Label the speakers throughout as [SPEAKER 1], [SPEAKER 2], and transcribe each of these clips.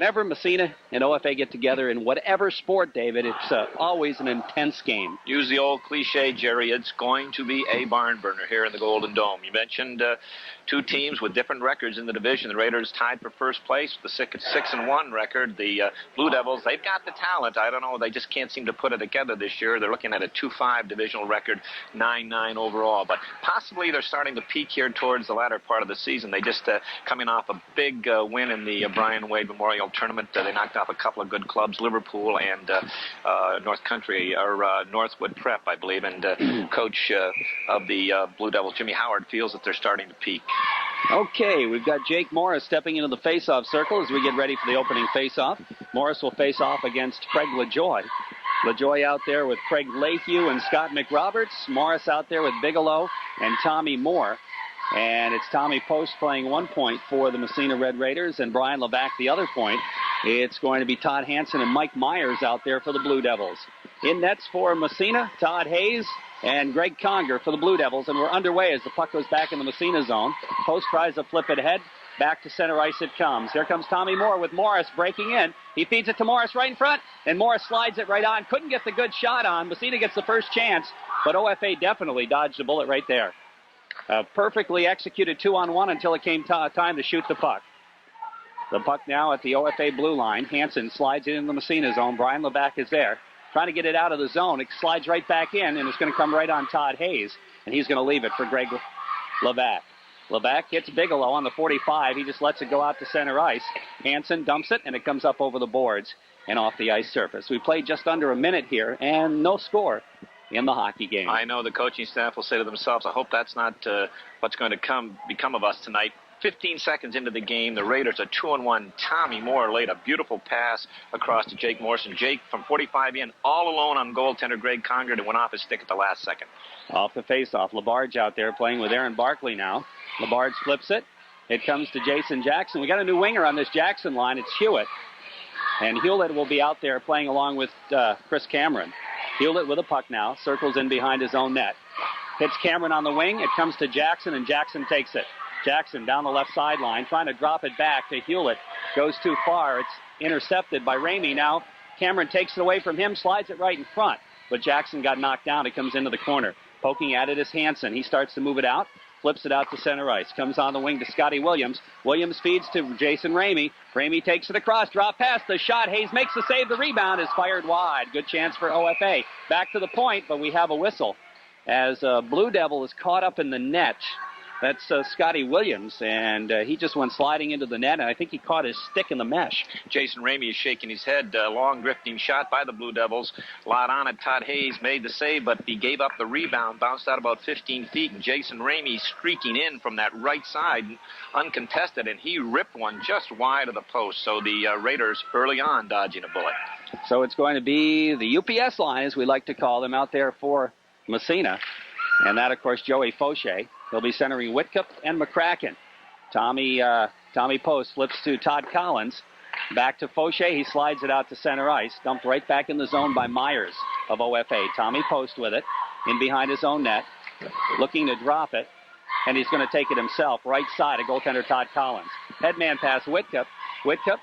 [SPEAKER 1] Whenever Massena and OFA get together in whatever sport, David, it's always an intense game.
[SPEAKER 2] Use the old cliche, Jerry, it's going to be a barn burner here in the Golden Dome. You mentioned two teams with different records in the division. The Raiders tied for first place with the 6-1 record. The Blue Devils, they've got the talent. I don't know, they just can't seem to put it together this year. They're looking at a 2-5 divisional record, 9-9 overall. But possibly they're starting to peak here towards the latter part of the season. They just coming off a big win in the Brian Wade Memorial Tournament. They knocked off a couple of good clubs, Liverpool and North Country, or Northwood Prep, I believe. And coach of the Blue Devils, Jimmy Howard, feels that they're starting to peak.
[SPEAKER 1] Okay, we've got Jake Morris stepping into the face-off circle as we get ready for the opening face-off. Morris will face off against Craig LaJoy. LaJoy out there with Craig Lehue and Scott McRoberts. Morris out there with Bigelow and Tommy Moore. And it's Tommy Post playing 1 point for the Massena Red Raiders and Brian Levac the other point. It's going to be Todd Hansen and Mike Myers out there for the Blue Devils. In nets for Massena, Todd Hayes and Greg Conger for the Blue Devils. And we're underway as the puck goes back in the Massena zone. Post tries to flip it ahead. Back to center ice it comes. Here comes Tommy Moore with Morris breaking in. He feeds it to Morris right in front, and Morris slides it right on. Couldn't get the good shot on. Massena gets the first chance, but OFA definitely dodged a bullet right there. Perfectly executed 2-on-1 until it came time to shoot the puck. The puck now at the OFA blue line. Hansen slides it in the Massena zone. Brian Levac is there. Trying to get it out of the zone. It slides right back in, and it's going to come right on Todd Hayes, and he's going to leave it for Greg Levac. Levac hits Bigelow on the 45. He just lets it go out to center ice. Hansen dumps it, and it comes up over the boards and off the ice surface. We played just under a minute here, and no score in the hockey game.
[SPEAKER 2] I know the coaching staff will say to themselves, I hope that's not what's going to become of us tonight. 15 seconds into the game, the Raiders are 2-1. Tommy Moore laid a beautiful pass across to Jake Morrison. Jake from 45 in, all alone on goaltender Greg Conger, and went off his stick at the last second.
[SPEAKER 1] Off the faceoff, Labarge out there playing with Aaron Barkley now. Labarge flips it. It comes to Jason Jackson. We got a new winger on this Jackson line. It's Hewitt. And Hewlett will be out there playing along with Chris Cameron. Hewlett with a puck now. Circles in behind his own net. Hits Cameron on the wing. It comes to Jackson, and Jackson takes it. Jackson down the left sideline, trying to drop it back to Hewlett. Goes too far. It's intercepted by Ramey now. Cameron takes it away from him, slides it right in front. But Jackson got knocked down. It comes into the corner. Poking at it is Hansen. He starts to move it out. Flips it out to center ice. Comes on the wing to Scotty Williams. Williams feeds to Jason Ramey. Ramey takes it across. Drop pass. The shot. Hayes makes the save. The rebound is fired wide. Good chance for OFA. Back to the point, but we have a whistle as Blue Devil is caught up in the net. That's Scotty Williams, and he just went sliding into the net, and I think he caught his stick in the mesh.
[SPEAKER 2] Jason Ramey is shaking his head. Long drifting shot by the Blue Devils. A lot on it. Todd Hayes made the save, but he gave up the rebound, bounced out about 15 feet, and Jason Ramey streaking in from that right side, uncontested, and he ripped one just wide of the post. So the Raiders early on dodging a bullet.
[SPEAKER 1] So it's going to be the UPS line, as we like to call them, out there for Massena. And that, of course, Joey Fauché. He'll be centering Whitcup and McCracken. Tommy Post flips to Todd Collins. Back to Fauché. He slides it out to center ice. Dumped right back in the zone by Myers of OFA. Tommy Post with it in behind his own net. Looking to drop it. And he's going to take it himself. Right side of goaltender Todd Collins. Headman pass Whitcup. Whitcup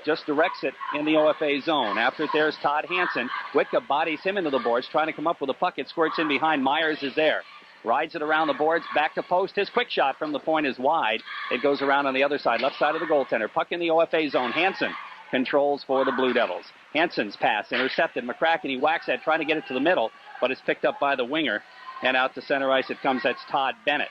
[SPEAKER 1] just directs it in the OFA zone. After it, there's Todd Hansen. Whitcup bodies him into the boards, trying to come up with a puck. It squirts in behind. Myers is there. Rides it around the boards, back to Post. His quick shot from the point is wide. It goes around on the other side, left side of the goaltender. Puck in the OFA zone. Hansen controls for the Blue Devils. Hansen's pass intercepted. McCracken, he whacks at, trying to get it to the middle, but it's picked up by the winger. And out to center ice it comes. That's Todd Bennett.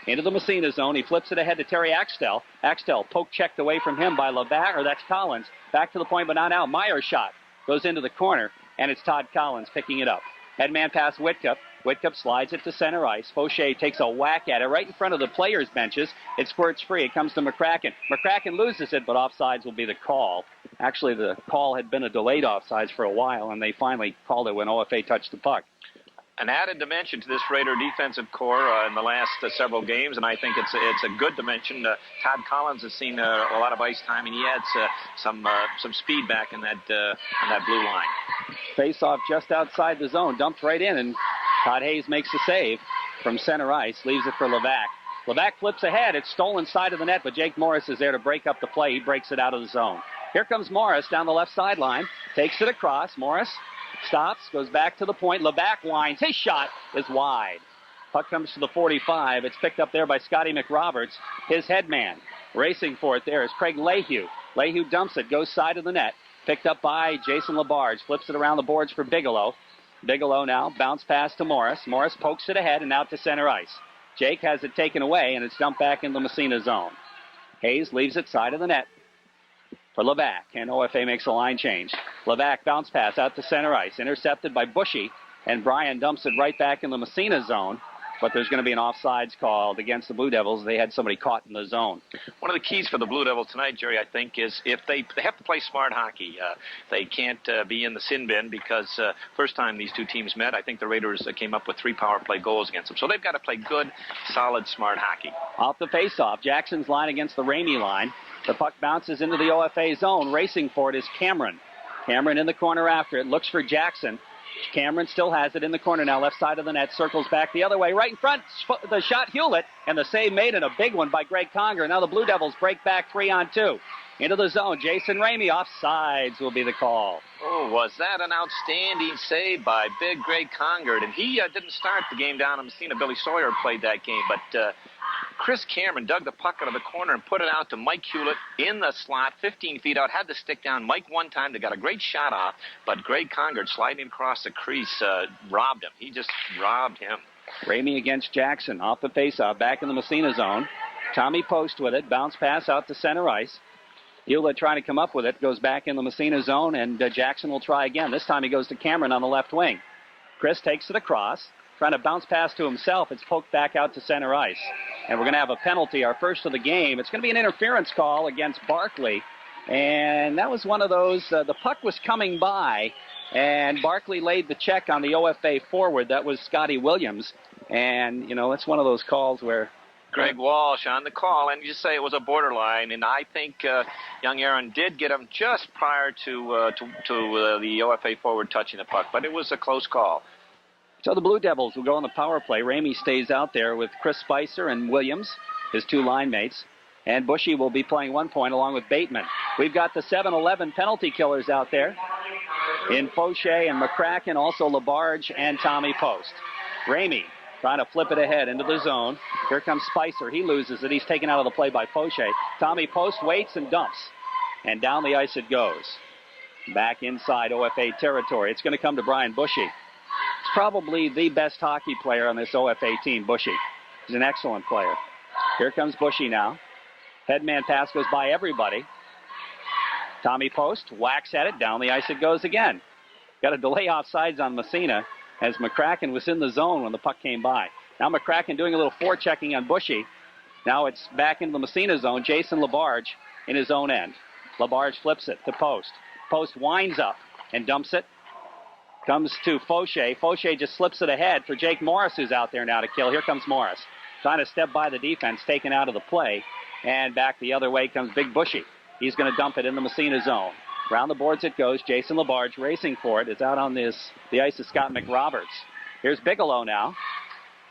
[SPEAKER 1] Into the Massena zone. He flips it ahead to Terry Axtell. Axtell poke checked away from him by Levac, or that's Collins. Back to the point, but not out. Myers' shot goes into the corner, and it's Todd Collins picking it up. Headman pass Whitcup. Whitcup slides it to center ice. Fauché takes a whack at it right in front of the players' benches. It squirts free. It comes to McCracken. McCracken loses it, but offsides will be the call. Actually, the call had been a delayed offsides for a while, and they finally called it when OFA touched the puck.
[SPEAKER 2] An added dimension to this Raider defensive core in the last several games, and I think it's a good dimension. Todd Collins has seen a lot of ice time, and he adds some speed back in that blue line.
[SPEAKER 1] Face-off just outside the zone, dumped right in, and Todd Hayes makes the save from center ice, leaves it for Levac. Levac flips ahead. It's stolen side of the net, but Jake Morris is there to break up the play. He breaks it out of the zone. Here comes Morris down the left sideline. Takes it across. Morris stops, goes back to the point. LeBac winds. His shot is wide. Puck comes to the 45. It's picked up there by Scotty McRoberts, his head man. Racing for it there is Craig Lehue. Lehue dumps it, goes side of the net. Picked up by Jason Labarge. Flips it around the boards for Bigelow. Bigelow now, bounce pass to Morris. Morris pokes it ahead and out to center ice. Jake has it taken away, and it's dumped back in the Massena zone. Hayes leaves it side of the net for LeBac, and OFA makes a line change. LeBac bounce pass out to center ice, intercepted by Bushy, and Bryan dumps it right back in the Massena zone. But there's going to be an offsides called against the Blue Devils. They had somebody caught in the zone.
[SPEAKER 2] One of the keys for the Blue Devils tonight, Jerry, I think, is if they have to play smart hockey. They can't be in the sin bin because first time these two teams met, I think the Raiders came up with 3 power play goals against them. So they've got to play good, solid, smart hockey.
[SPEAKER 1] Off the faceoff, Jackson's line against the Ramey line. The puck bounces into the OFA zone. Racing for it is Cameron. Cameron in the corner after it. Looks for Jackson. Cameron still has it in the corner now, left side of the net, circles back the other way, right in front, the shot Hewlett, and the save made, and a big one by Greg Conger. Now the Blue Devils break back 3-on-2. Into the zone, Jason Ramey, offsides will be the call.
[SPEAKER 2] Oh, was that an outstanding save by big Greg Conger, and he didn't start the game down in Massena. Billy Sawyer played that game, but Chris Cameron dug the puck out of the corner and put it out to Mike Hewlett in the slot, 15 feet out, had to stick down Mike one time. They got a great shot off, but Greg Conger sliding across the crease robbed him. He just robbed him.
[SPEAKER 1] Ramey against Jackson, off the faceoff, back in the Massena zone. Tommy Post with it, bounce pass out to center ice. Hewlett trying to come up with it, goes back in the Massena zone, and Jackson will try again. This time he goes to Cameron on the left wing. Chris takes it across. Trying to bounce pass to himself. It's poked back out to center ice. And we're going to have a penalty, our first of the game. It's going to be an interference call against Barkley. And that was one of those, the puck was coming by, and Barkley laid the check on the OFA forward. That was Scotty Williams. And, you know, it's one of those calls where
[SPEAKER 2] Greg Walsh on the call, and you say it was a borderline, and I think young Aaron did get him just prior to the OFA forward touching the puck, but it was a close call.
[SPEAKER 1] So the Blue Devils will go on the power play. Ramey stays out there with Chris Spicer and Williams, his 2 line mates. And Bushy will be playing 1 point along with Bateman. We've got the 7-11 penalty killers out there in Fauché and McCracken, also Labarge and Tommy Post. Ramey trying to flip it ahead into the zone. Here comes Spicer. He loses it. He's taken out of the play by Fauché. Tommy Post waits and dumps. And down the ice it goes. Back inside OFA territory. It's going to come to Brian Bushy. He's probably the best hockey player on this OFA team, Bushy. He's an excellent player. Here comes Bushy now. Headman pass goes by everybody. Tommy Post whacks at it. Down the ice it goes again. Got a delay offsides on Massena as McCracken was in the zone when the puck came by. Now McCracken doing a little forechecking on Bushy. Now it's back into the Massena zone. Jason Labarge in his own end. Labarge flips it to Post. Post winds up and dumps it. Comes to Fauché. Fauché just slips it ahead for Jake Morris, who's out there now to kill. Here comes Morris. Trying to step by the defense, taken out of the play. And back the other way comes Big Bushy. He's going to dump it in the Massena zone. Around the boards it goes. Jason Labarge racing for it. It's out on the ice of Scott McRoberts. Here's Bigelow now.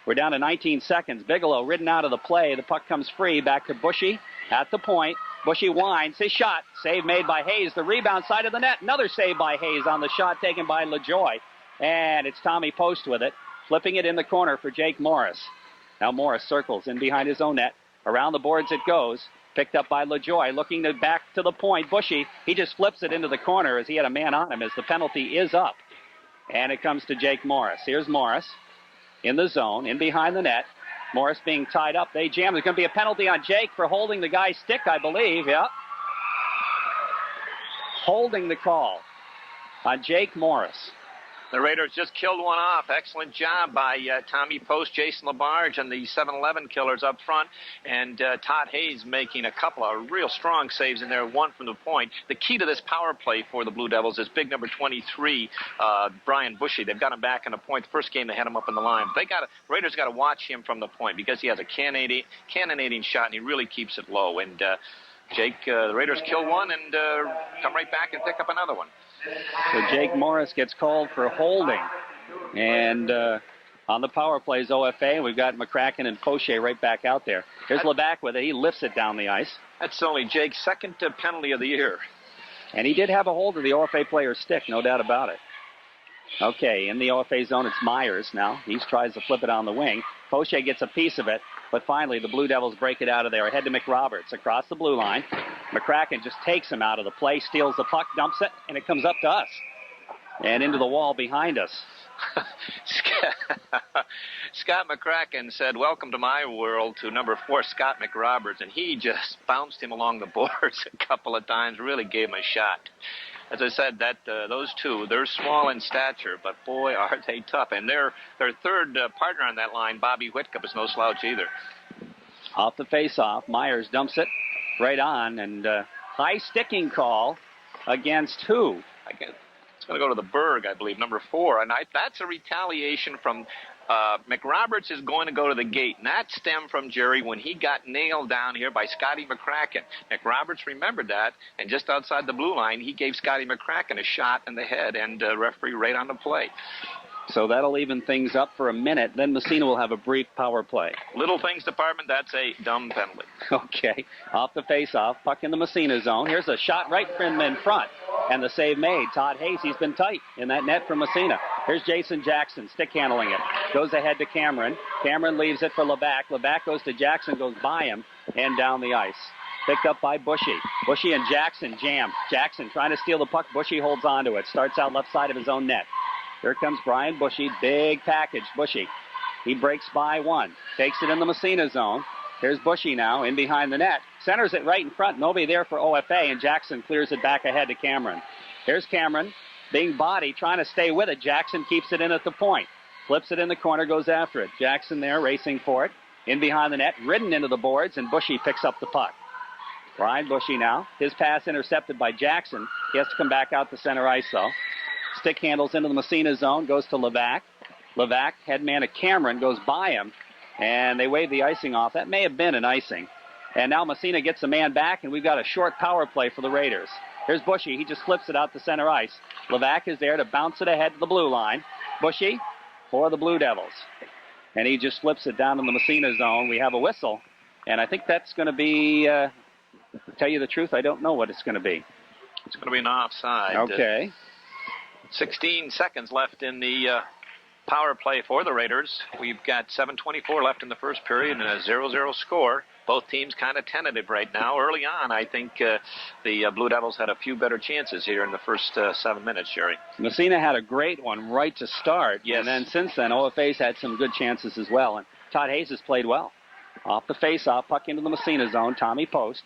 [SPEAKER 1] We're down to 19 seconds. Bigelow ridden out of the play. The puck comes free. Back to Bushy at the point. Bushy winds. His shot. Save made by Hayes. The rebound side of the net. Another save by Hayes on the shot taken by LaJoy. And it's Tommy Post with it. Flipping it in the corner for Jake Morris. Now Morris circles in behind his own net. Around the boards it goes. Picked up by LaJoy. Looking to back to the point. Bushy. He just flips it into the corner as he had a man on him as the penalty is up. And it comes to Jake Morris. Here's Morris in the zone. In behind the net. Morris being tied up. They jam. There's going to be a penalty on Jake for holding the guy's stick, I believe. Yep. Holding the call on Jake Morris.
[SPEAKER 2] The Raiders just killed one off. Excellent job by Tommy Post, Jason Labarge, and the 7-11 killers up front. And Todd Hayes making a couple of real strong saves in there, one from the point. The key to this power play for the Blue Devils is big number 23, Brian Bushy. They've got him back in the point. The first game they had him up in the line. Raiders got to watch him from the point because he has a cannonading shot, and he really keeps it low. And Jake, the Raiders kill one and come right back and pick up another one.
[SPEAKER 1] So Jake Morris gets called for holding. And on the power plays OFA, we've got McCracken and Fauché right back out there. Here's LeBac with it. He lifts it down the ice.
[SPEAKER 2] That's only Jake's second penalty of the year.
[SPEAKER 1] And he did have a hold of the OFA player's stick, no doubt about it. Okay, in the OFA zone, it's Myers now. He tries to flip it on the wing. Fauché gets a piece of it, but finally the Blue Devils break it out of there. Ahead to McRoberts across the blue line. McCracken just takes him out of the play, steals the puck, dumps it, and it comes up to us and into the wall behind us.
[SPEAKER 2] Scott McCracken said, "Welcome to my world," to number 4, Scott McRoberts, and he just bounced him along the boards a couple of times, really gave him a shot. As I said, that those two, they're small in stature, but boy, are they tough. And their third partner on that line, Bobby Whitcup, is no slouch either.
[SPEAKER 1] Off the face-off, Myers dumps it right on, and high sticking call against who?
[SPEAKER 2] It's going to go to the Berg, I believe, number 4. And that's a retaliation from McRoberts is going to go to the gate. And that stemmed from Jerry when he got nailed down here by Scotty McCracken. McRoberts remembered that, and just outside the blue line, he gave Scotty McCracken a shot in the head, and referee right on the play.
[SPEAKER 1] So that'll even things up for a minute. Then Massena will have a brief power play.
[SPEAKER 2] Little things department, that's a dumb penalty.
[SPEAKER 1] Okay. Off the face-off, puck in the Massena zone. Here's a shot right from in front, and the save made. Todd Hayes, he's been tight in that net from Massena. Here's Jason Jackson, stick handling it. Goes ahead to Cameron. Cameron leaves it for Levac. Levac goes to Jackson, goes by him, and down the ice. Picked up by Bushy. Bushy and Jackson jam. Jackson trying to steal the puck. Bushy holds on to it. Starts out left side of his own net. Here comes Brian Bushy. Big package, Bushy. He breaks by one. Takes it in the Massena zone. Here's Bushy now in behind the net. Centers it right in front. Nobody there for OFA, and Jackson clears it back ahead to Cameron. Here's Cameron being bodied, trying to stay with it. Jackson keeps it in at the point. Flips it in the corner, goes after it. Jackson there racing for it. In behind the net, ridden into the boards, and Bushy picks up the puck. Brian Bushy now. His pass intercepted by Jackson. He has to come back out to center ice, though. Stick handles into the Massena zone, goes to Levac. Levac, head man to Cameron, goes by him, and they wave the icing off. That may have been an icing. And now Massena gets a man back, and we've got a short power play for the Raiders. Here's Bushy. He just flips it out to center ice. Levac is there to bounce it ahead to the blue line. Bushy for the Blue Devils. And he just flips it down in the Massena zone. We have a whistle, and I think that's going to be, to tell you the truth, I don't know what it's going to be.
[SPEAKER 2] It's going to be an offside.
[SPEAKER 1] Okay.
[SPEAKER 2] 16 seconds left in the power play for the Raiders. We've got 7:24 left in the first period and a 0-0 score. Both teams kind of tentative right now. Early on, I think the Blue Devils had a few better chances here in the first 7 minutes, Jerry.
[SPEAKER 1] Massena had a great one right to start.
[SPEAKER 2] Yes.
[SPEAKER 1] And then since then, OFA's had some good chances as well. And Todd Hayes has played well. Off the face-off, puck into the Massena zone. Tommy Post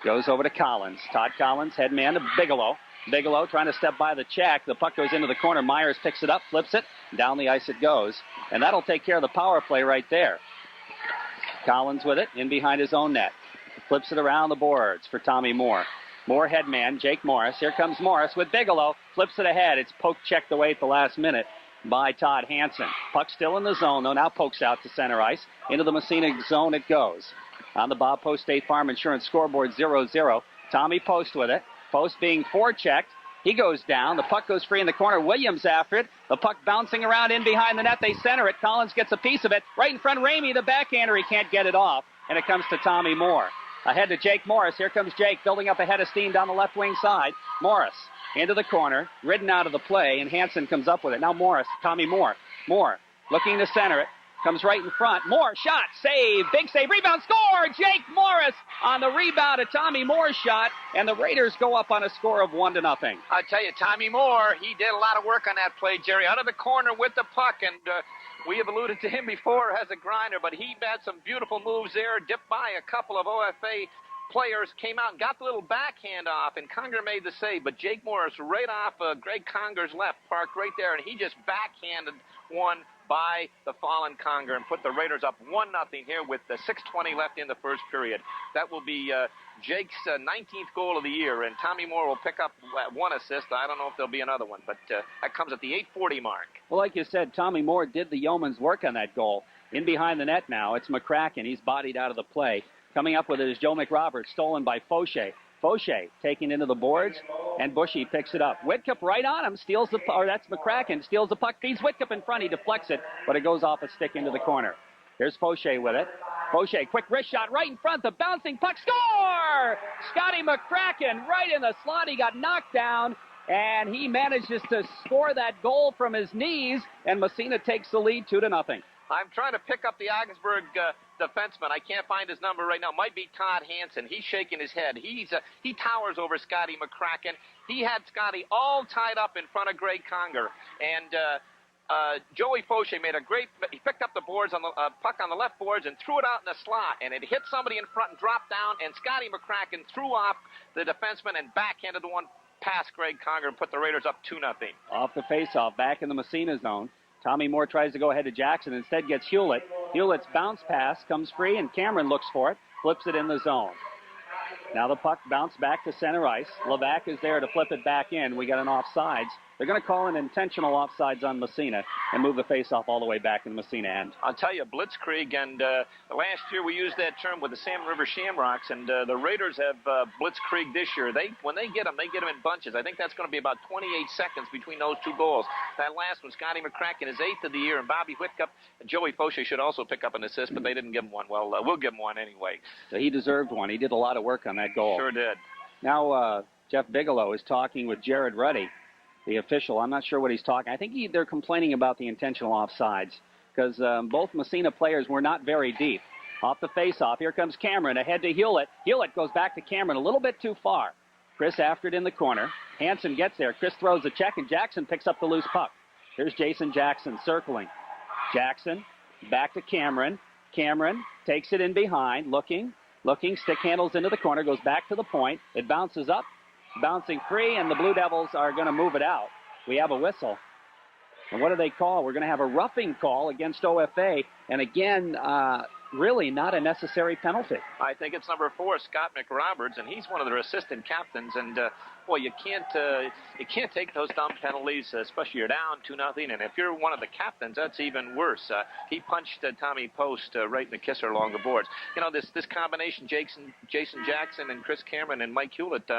[SPEAKER 1] goes over to Collins. Todd Collins, head man to Bigelow. Bigelow trying to step by the check. The puck goes into the corner. Myers picks it up, flips it. Down the ice it goes. And that'll take care of the power play right there. Collins with it, in behind his own net. Flips it around the boards for Tommy Moore. Moore head man, Jake Morris. Here comes Morris with Bigelow. Flips it ahead. It's poke checked away at the last minute by Todd Hansen. Puck still in the zone, though. Now pokes out to center ice. Into the Massena zone it goes. On the Bob Post State Farm Insurance scoreboard, 0-0. Tommy Post with it. Post being forechecked. He goes down. The puck goes free in the corner. Williams after it. The puck bouncing around in behind the net. They center it. Collins gets a piece of it. Right in front, Ramey, the backhander. He can't get it off. And it comes to Tommy Moore. Ahead to Jake Morris. Here comes Jake, building up a head of steam down the left wing side. Morris into the corner, ridden out of the play, and Hansen comes up with it. Now Morris, Tommy Moore. Moore looking to center it. Comes right in front. Moore, shot, save, big save, rebound, score! Jake Morris on the rebound of Tommy Moore's shot, and the Raiders go up on a score of 1-0.
[SPEAKER 2] I tell you, Tommy Moore, he did a lot of work on that play, Jerry. Out of the corner with the puck, and we have alluded to him before as a grinder, but he had some beautiful moves there, dipped by a couple of OFA players, came out and got the little backhand off, and Conger made the save, but Jake Morris right off Greg Conger's left, parked right there, and he just backhanded one by the fallen Conger and put the Raiders up 1-0 here with the 6:20 left in the first period. That will be Jake's 19th goal of the year, and Tommy Moore will pick up one assist. I don't know if there'll be another one, but that comes at the 8:40 mark.
[SPEAKER 1] Well, like you said, Tommy Moore did the yeoman's work on that goal. In behind the net now, it's McCracken. He's bodied out of the play. Coming up with it is Joe McRoberts, stolen by Fauché. Fauché taking into the boards, and Bushy picks it up. Whitcup right on him, steals the, or that's McCracken, steals the puck, feeds Whitcup in front, he deflects it, but it goes off a stick into the corner. Here's Fauché with it. Fauché, quick wrist shot right in front. The bouncing puck. Score! Scotty McCracken right in the slot. He got knocked down, and he manages to score that goal from his knees, and Massena takes the lead 2-0.
[SPEAKER 2] I'm trying to pick up the Augsburg defenseman. I can't find his number right now. Might be Todd Hansen. He's shaking his head. He towers over Scotty McCracken. He had Scotty all tied up in front of Greg Conger. And Joey Fauché made a great, he picked up the boards on the puck on the left boards and threw it out in the slot. And it hit somebody in front and dropped down. And Scotty McCracken threw off the defenseman and backhanded the one past Greg Conger and put the Raiders up 2-0.
[SPEAKER 1] Off the faceoff, back in the Massena zone. Tommy Moore tries to go ahead to Jackson, instead gets Hewlett. Hewlett's bounce pass comes free, and Cameron looks for it, flips it in the zone. Now the puck bounced back to center ice. Levac is there to flip it back in. We got an offsides. They're going to call an intentional offsides on Massena and move the faceoff all the way back in the Massena end.
[SPEAKER 2] I'll tell you, Blitzkrieg, and last year we used that term with the Salmon River Shamrocks, and the Raiders have Blitzkrieg this year. When they get them in bunches. I think that's going to be about 28 seconds between those two goals. That last one, Scotty McCracken, his 8th of the year, and Bobby Whitcup and Joey Fauché should also pick up an assist, but they didn't give him one. Well, we'll give him one anyway.
[SPEAKER 1] So he deserved one. He did a lot of work on that goal.
[SPEAKER 2] Sure did.
[SPEAKER 1] Now Jeff Bigelow is talking with Jared Ruddy, the official. I'm not sure what he's talking. I think they're complaining about the intentional offsides because both Massena players were not very deep. Off the faceoff, here comes Cameron ahead to Hewlett. Hewlett goes back to Cameron a little bit too far. Chris after it in the corner. Hansen gets there. Chris throws the check, and Jackson picks up the loose puck. Here's Jason Jackson circling. Jackson back to Cameron. Cameron takes it in behind, looking, stick handles into the corner, goes back to the point. It bounces up, bouncing free, and the Blue Devils are going to move it out. We have a whistle. And what do they call? We're going to have a roughing call against OFA. And again, really not a necessary penalty.
[SPEAKER 2] I think it's number 4, Scott McRoberts, and he's one of their assistant captains. And boy, you can't take those dumb penalties, especially you're down 2-0. And if you're one of the captains, that's even worse. He punched Tommy Post right in the kisser along the boards. You know, this combination, Jason Jackson and Chris Cameron and Mike Hewlett.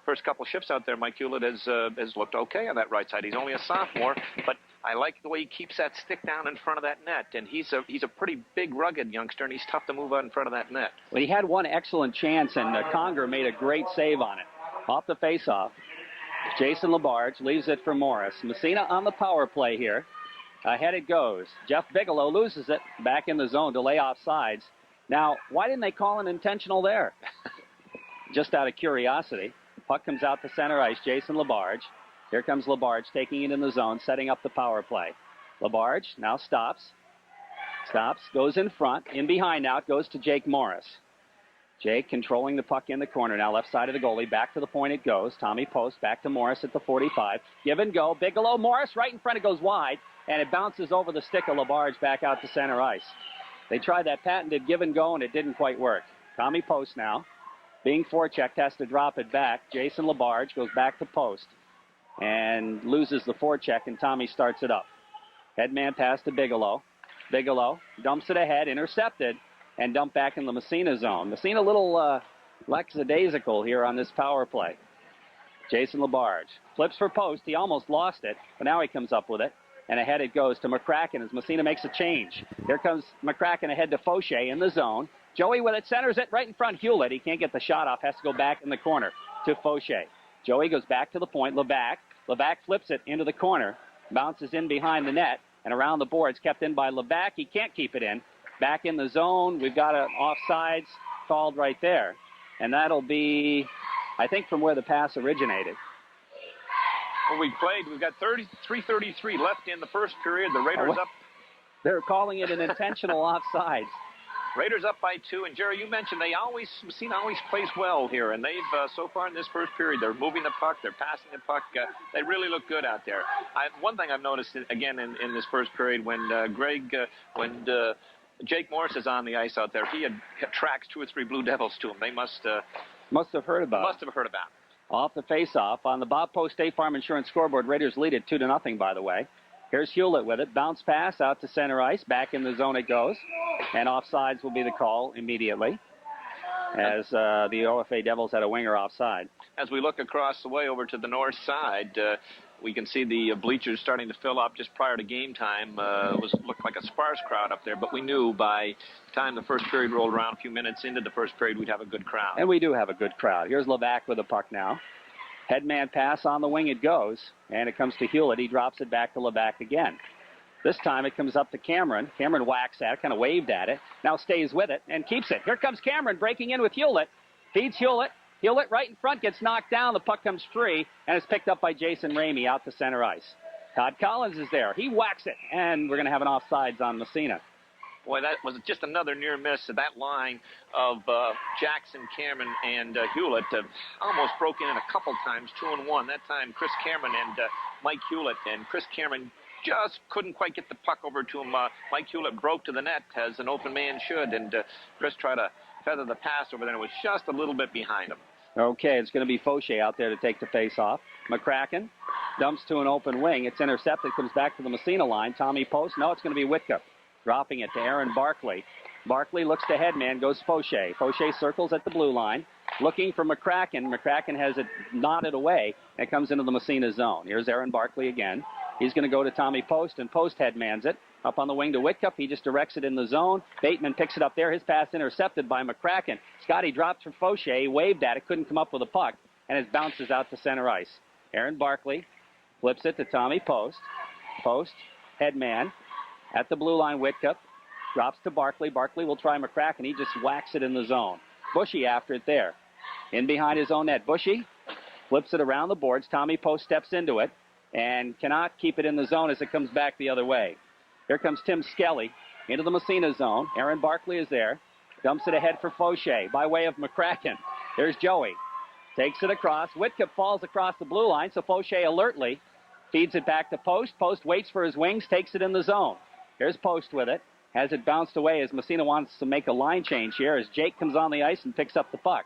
[SPEAKER 2] First couple shifts out there, Mike Hewlett has looked okay on that right side. He's only a sophomore, but I like the way he keeps that stick down in front of that net. And he's a pretty big, rugged youngster, and he's tough to move out in front of that net.
[SPEAKER 1] Well, he had one excellent chance, and Conger made a great save on it. Off the faceoff, Jason Labarge leaves it for Morris. Massena on the power play here. Ahead it goes. Jeff Bigelow loses it back in the zone to lay offsides. Now, why didn't they call an intentional there? Just out of curiosity. Puck comes out to center ice. Jason Labarge. Here comes Labarge taking it in the zone, setting up the power play. Labarge now stops, goes in front, in behind now. It goes to Jake Morris. Jake controlling the puck in the corner now, left side of the goalie. Back to the point it goes. Tommy Post back to Morris at the 45. Give and go. Bigelow, Morris right in front. It goes wide, and it bounces over the stick of Labarge back out to center ice. They tried that patented give and go, and it didn't quite work. Tommy Post now, being forechecked, has to drop it back. Jason Labarge goes back to Post and loses the forecheck, and Tommy starts it up. Headman pass to Bigelow. Bigelow dumps it ahead, intercepted, and dumped back in the Massena zone. Massena a little lackadaisical here on this power play. Jason Labarge flips for Post. He almost lost it, but now he comes up with it. And ahead it goes to McCracken as Massena makes a change. Here comes McCracken ahead to Fauché in the zone. Joey with it, centers it right in front. Hewlett, he can't get the shot off, has to go back in the corner to Fauché. Joey goes back to the point. Levac flips it into the corner, bounces in behind the net, and around the boards, kept in by Levac. He can't keep it in. Back in the zone, we've got an offsides called right there. And that'll be, I think, from where the pass originated.
[SPEAKER 2] Well, we've got 3:33 left in the first period. The Raiders up.
[SPEAKER 1] They're calling it an intentional offsides.
[SPEAKER 2] Raiders up by 2, and Jerry, you mentioned Massena always plays well here, and they've so far in this first period, they're moving the puck, they're passing the puck, they really look good out there. One thing I've noticed again in this first period when Jake Morris is on the ice out there, he tracks 2 or 3 Blue Devils to him. They must
[SPEAKER 1] have heard about it. Off the faceoff on the Bob Post State Farm Insurance scoreboard, Raiders lead it 2-0, by the way. Here's Hewlett with it. Bounce pass out to center ice. Back in the zone it goes. And offsides will be the call immediately, as the OFA Devils had a winger offside.
[SPEAKER 2] As we look across the way over to the north side, We can see the bleachers starting to fill up just prior to game time. Looked like a sparse crowd up there, but we knew by the time the first period rolled around, a few minutes into the first period, we'd have a good crowd.
[SPEAKER 1] And we do have a good crowd. Here's Levac with the puck now. Headman pass on the wing it goes, and it comes to Hewlett. He drops it back to Levac again. This time it comes up to Cameron. Cameron whacks at it, kind of waved at it. Now stays with it and keeps it. Here comes Cameron breaking in with Hewlett. Feeds Hewlett. Hewlett right in front gets knocked down. The puck comes free and is picked up by Jason Ramey out to center ice. Todd Collins is there. He whacks it, and we're going to have an offsides on Massena.
[SPEAKER 2] Boy, that was just another near miss. That line of Jackson, Cameron, and Hewlett almost broke in a couple times, 2-1. That time, Chris Cameron and Mike Hewlett. And Chris Cameron just couldn't quite get the puck over to him. Mike Hewlett broke to the net, as an open man should. And Chris tried to feather the pass over there. It was just a little bit behind him.
[SPEAKER 1] Okay, it's going to be Fauché out there to take the face-off. McCracken dumps to an open wing. It's intercepted, comes back to the Massena line. Tommy Post. No, it's going to be Whitcup. Dropping it to Aaron Barkley. Barkley looks to headman, goes Fauché. Fauché circles at the blue line, looking for McCracken. McCracken has it knotted away, and it comes into the Massena zone. Here's Aaron Barkley again. He's going to go to Tommy Post, and Post headmans it. Up on the wing to Whitcup. He just directs it in the zone. Bateman picks it up there. His pass intercepted by McCracken. Scotty drops for Fauché. He waved at it, couldn't come up with a puck, and it bounces out to center ice. Aaron Barkley flips it to Tommy Post. Post, headman. At the blue line, Whitcup drops to Barkley. Barkley will try McCracken. He just whacks it in the zone. Bushy after it there. In behind his own net. Bushy flips it around the boards. Tommy Post steps into it and cannot keep it in the zone as it comes back the other way. Here comes Tim Skelly into the Massena zone. Aaron Barkley is there. Dumps it ahead for Fauché by way of McCracken. There's Joey. Takes it across. Whitcup falls across the blue line, so Fauché alertly feeds it back to Post. Post waits for his wings, takes it in the zone. Here's Post with it. Has it bounced away as Massena wants to make a line change here as Jake comes on the ice and picks up the puck.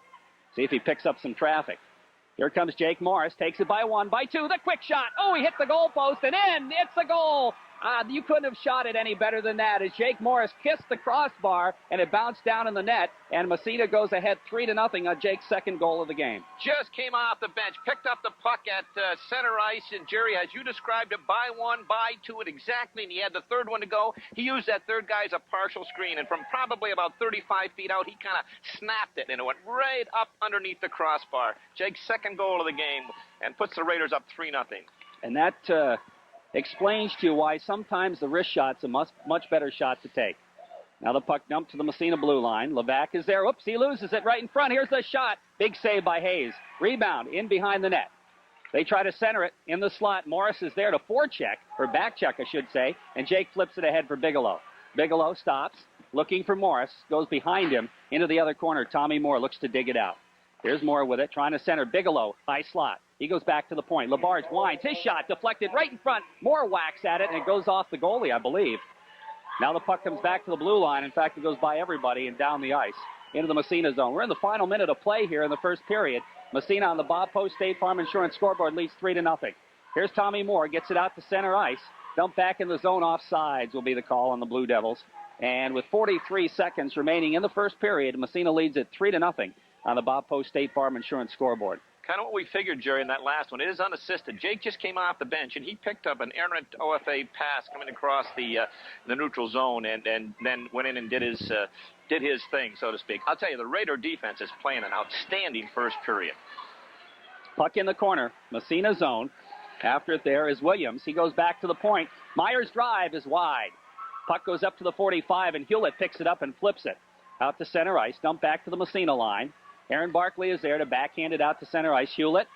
[SPEAKER 1] See if he picks up some traffic. Here comes Jake Morris. Takes it by one, by two. The quick shot. Oh, he hit the goal post and in. It's a goal. You couldn't have shot it any better than that as Jake Morris kissed the crossbar and it bounced down in the net, and Massena goes ahead 3-0 on Jake's second goal of the game.
[SPEAKER 2] Just came off the bench, picked up the puck at center ice, and Jerry, as you described it, by one, by two, it exactly, and he had the third one to go. He used that third guy as a partial screen, and from probably about 35 feet out, he kind of snapped it, and it went right up underneath the crossbar. Jake's second goal of the game, and puts the Raiders up 3-0.
[SPEAKER 1] And that explains to you why sometimes the wrist shot's a much better shot to take. Now the puck dumped to the Massena blue line. Levac is there. Oops, he loses it right in front. Here's the shot. Big save by Hayes. Rebound in behind the net. They try to center it in the slot. Morris is there to forecheck, or back check, I should say, and Jake flips it ahead for Bigelow. Bigelow stops, looking for Morris, goes behind him into the other corner. Tommy Moore looks to dig it out. Here's Moore with it, trying to center. Bigelow, high slot. He goes back to the point. Labarge winds. His shot deflected right in front. Moore whacks at it, and it goes off the goalie, I believe. Now the puck comes back to the blue line. In fact, it goes by everybody and down the ice into the Massena zone. We're in the final minute of play here in the first period. Massena on the Bob Post State Farm Insurance scoreboard leads 3-0. Here's Tommy Moore. Gets it out to center ice. Dumped back in the zone. Offsides will be the call on the Blue Devils. And with 43 seconds remaining in the first period, Massena leads it 3-0 on the Bob Post State Farm Insurance scoreboard.
[SPEAKER 2] Kind of what we figured, Jerry, in that last one. It is unassisted. Jake just came off the bench, and he picked up an errant OFA pass coming across the neutral zone, and then went in and did his thing, so to speak. I'll tell you, the Raider defense is playing an outstanding first period.
[SPEAKER 1] Puck in the corner, Massena zone. After it there is Williams. He goes back to the point. Myers' drive is wide. Puck goes up to the 45, and Hewlett picks it up and flips it out to center ice. Dump back to the Massena line. Aaron Barkley is there to backhand it out to center ice. Hewlett,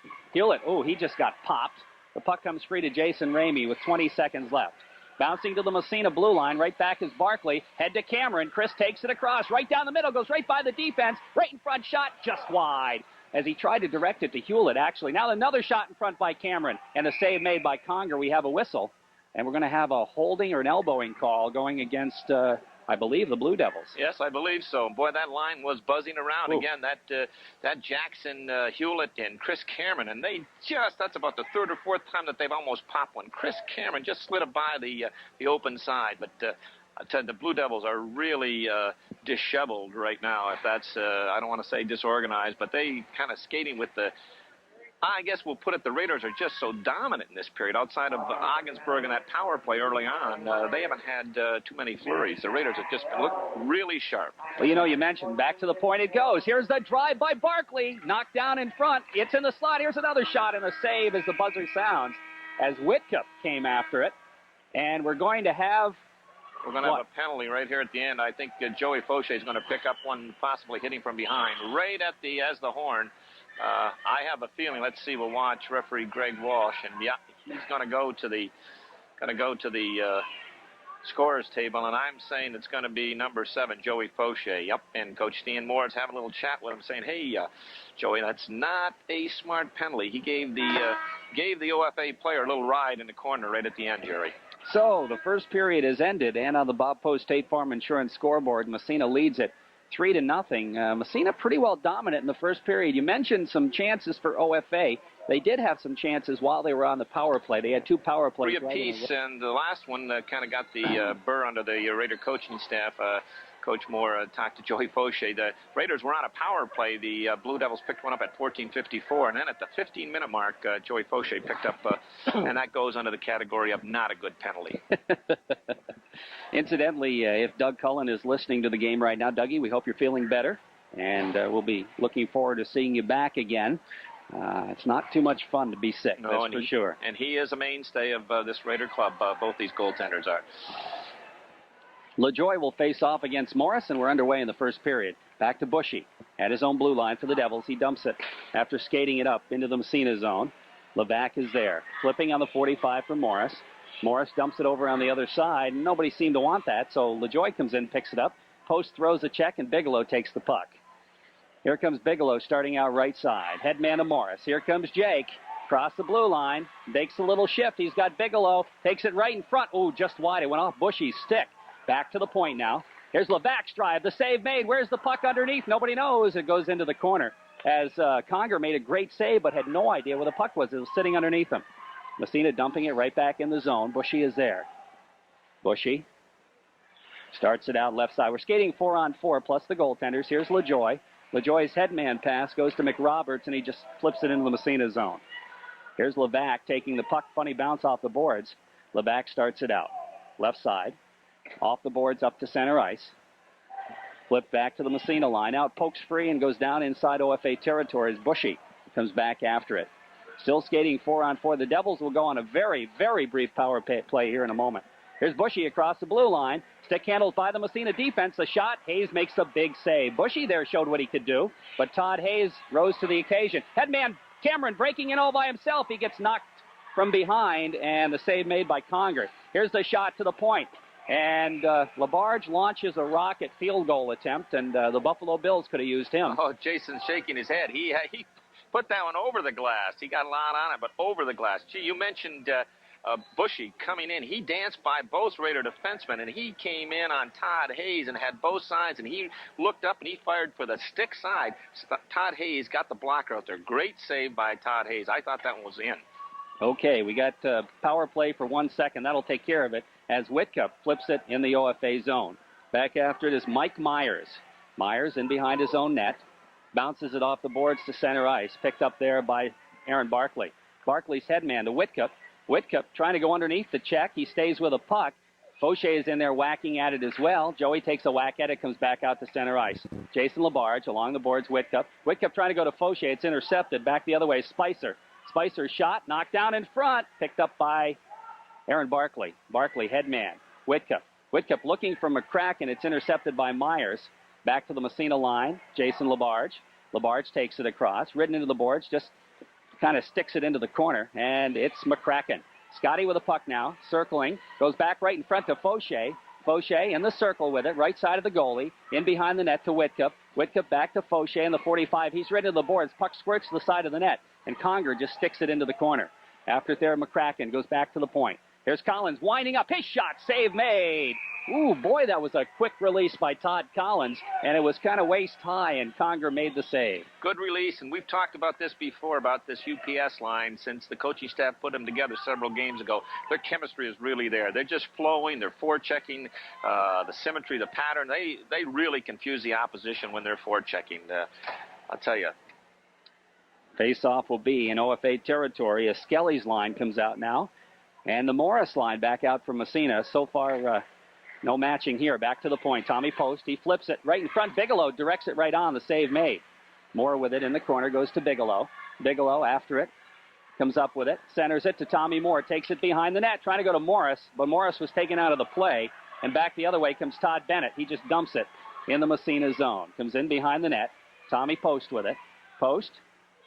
[SPEAKER 1] oh, he just got popped. The puck comes free to Jason Ramey with 20 seconds left. Bouncing to the Massena blue line. Right back is Barkley. Head to Cameron. Chris takes it across. Right down the middle. Goes right by the defense. Right in front. Shot just wide as he tried to direct it to Hewlett, actually. Now another shot in front by Cameron. And a save made by Conger. We have a whistle. And we're going to have a holding or an elbowing call going against, I believe, the Blue Devils.
[SPEAKER 2] Yes, I believe so. Boy, that line was buzzing around.
[SPEAKER 1] Ooh.
[SPEAKER 2] Again. That Jackson, Hewlett, and Chris Cameron, and that's about the third or fourth time that they've almost popped one. Chris Cameron just slid it by the open side, but I tell you, the Blue Devils are really disheveled right now. If that's, I don't want to say disorganized, but they kind of skating with the I guess we'll put it, the Raiders are just so dominant in this period. Outside of Ogdensburg and that power play early on, they haven't had too many flurries. The Raiders have just looked really sharp.
[SPEAKER 1] Well, you mentioned back to the point it goes. Here's the drive by Barkley. Knocked down in front. It's in the slot. Here's another shot and a save as the buzzer sounds as Whitcup came after it. And we're going to have...
[SPEAKER 2] We're going to have a penalty right here at the end. I think Joey Fauché is going to pick up one, possibly hitting from behind, right at as the horn. I have a feeling. Let's see. We'll watch referee Greg Walsh, and yeah, he's going to go to the scorer's table, and I'm saying it's going to be number 7, Joey Fauché. Yep. And Coach Stan Moore is having a little chat with him, saying, "Hey, Joey, that's not a smart penalty." He gave the OFA player a little ride in the corner right at the end, Jerry.
[SPEAKER 1] So the first period has ended, and on the Bob Post State Farm Insurance scoreboard, Massena leads it 3-0. Massena pretty well dominant in the first period. You mentioned some chances for OFA. They did have some chances while they were on the power play. They had 2 power plays.
[SPEAKER 2] 3 apiece, and the last one kind of got the burr under the Raider coaching staff. Coach Moore talked to Joey Fauché. The Raiders were on a power play. The Blue Devils picked one up at 14:54, and then at the 15-minute mark, Joey Fauché picked up, and that goes under the category of not a good penalty.
[SPEAKER 1] Incidentally, if Doug Cullen is listening to the game right now, Dougie, we hope you're feeling better, and we'll be looking forward to seeing you back again. It's not too much fun to be sick, that's for sure.
[SPEAKER 2] And he is a mainstay of this Raider club. Both these goaltenders are.
[SPEAKER 1] LaJoy will face off against Morris, and we're underway in the first period. Back to Bushy. At his own blue line for the Devils. He dumps it after skating it up into the Massena zone. Levac is there. Flipping on the 45 for Morris. Morris dumps it over on the other side. Nobody seemed to want that, so LaJoy comes in, picks it up. Post throws a check, and Bigelow takes the puck. Here comes Bigelow starting out right side. Head man to Morris. Here comes Jake. Across the blue line. Makes a little shift. He's got Bigelow. Takes it right in front. Ooh, just wide. It went off Bushy's stick. Back to the point now. Here's Levac's drive. The save made. Where's the puck underneath? Nobody knows. It goes into the corner. As Conger made a great save, but had no idea where the puck was. It was sitting underneath him. Massena dumping it right back in the zone. Bushy is there. Bushy starts it out left side. We're skating 4-on-4 plus the goaltenders. Here's LaJoy. LaJoy's headman pass goes to McRoberts, and he just flips it into the Massena zone. Here's Levac taking the puck. Funny bounce off the boards. Levac starts it out. Left side. Off the boards up to center ice. Flip back to the Massena line. Out pokes free and goes down inside OFA territory as Bushy comes back after it. Still skating 4-on-4. The Devils will go on a very, very brief power play here in a moment. Here's Bushy across the blue line. Stick handled by the Massena defense. The shot. Hayes makes a big save. Bushy there showed what he could do, but Todd Hayes rose to the occasion. Headman Cameron breaking in all by himself. He gets knocked from behind, and the save made by Conger. Here's the shot to the point. And Labarge launches a rocket field goal attempt, and the Buffalo Bills could have used him.
[SPEAKER 2] Oh, Jason's shaking his head. He put that one over the glass. He got a lot on it, but over the glass. Gee, you mentioned Bushy coming in. He danced by both Raider defensemen, and he came in on Todd Hayes and had both sides, and he looked up and he fired for the stick side. Todd Hayes got the blocker out there. Great save by Todd Hayes. I thought that one was in.
[SPEAKER 1] Okay, we got power play for 1 second. That'll take care of it as Whitcup flips it in the OFA zone. Back after it is Mike Myers. Myers in behind his own net. Bounces it off the boards to center ice. Picked up there by Aaron Barkley. Barkley's headman to Whitcup. Whitcup trying to go underneath the check. He stays with a puck. Fauché is in there whacking at it as well. Joey takes a whack at it, comes back out to center ice. Jason Labarge along the boards, Whitcup. Whitcup trying to go to Fauché. It's intercepted. Back the other way, Spicer. Spicer's shot, knocked down in front, picked up by Aaron Barkley. Barkley, headman. Whitcup. Whitcup looking for McCracken. It's intercepted by Myers. Back to the Massena line. Jason Labarge. Labarge takes it across. Ridden into the boards. Just kind of sticks it into the corner. And it's McCracken. Scotty with a puck now. Circling. Goes back right in front to Fauché. Fauché in the circle with it. Right side of the goalie. In behind the net to Whitcup. Whitcup back to Fauché in the 45. He's ridden into the boards. Puck squirts to the side of the net. And Conger just sticks it into the corner. After it there, McCracken goes back to the point. Here's Collins winding up his shot. Save made. Ooh, boy, that was a quick release by Todd Collins, and it was kind of waist high, and Conger made the save.
[SPEAKER 2] Good release, and we've talked about this before, about this UPS line, since the coaching staff put them together several games ago. Their chemistry is really there. They're just flowing. They're forechecking, the symmetry, the pattern. They really confuse the opposition when they're forechecking. I'll tell you.
[SPEAKER 1] Face-off will be in OFA territory as Skelly's line comes out now. And the Morris line back out from Massena. So far, no matching here. Back to the point. Tommy Post. He flips it right in front. Bigelow directs it right on. The save made. Moore with it in the corner. Goes to Bigelow. Bigelow after it. Comes up with it. Centers it to Tommy Moore. Takes it behind the net. Trying to go to Morris. But Morris was taken out of the play. And back the other way comes Todd Bennett. He just dumps it in the Massena zone. Comes in behind the net. Tommy Post with it. Post.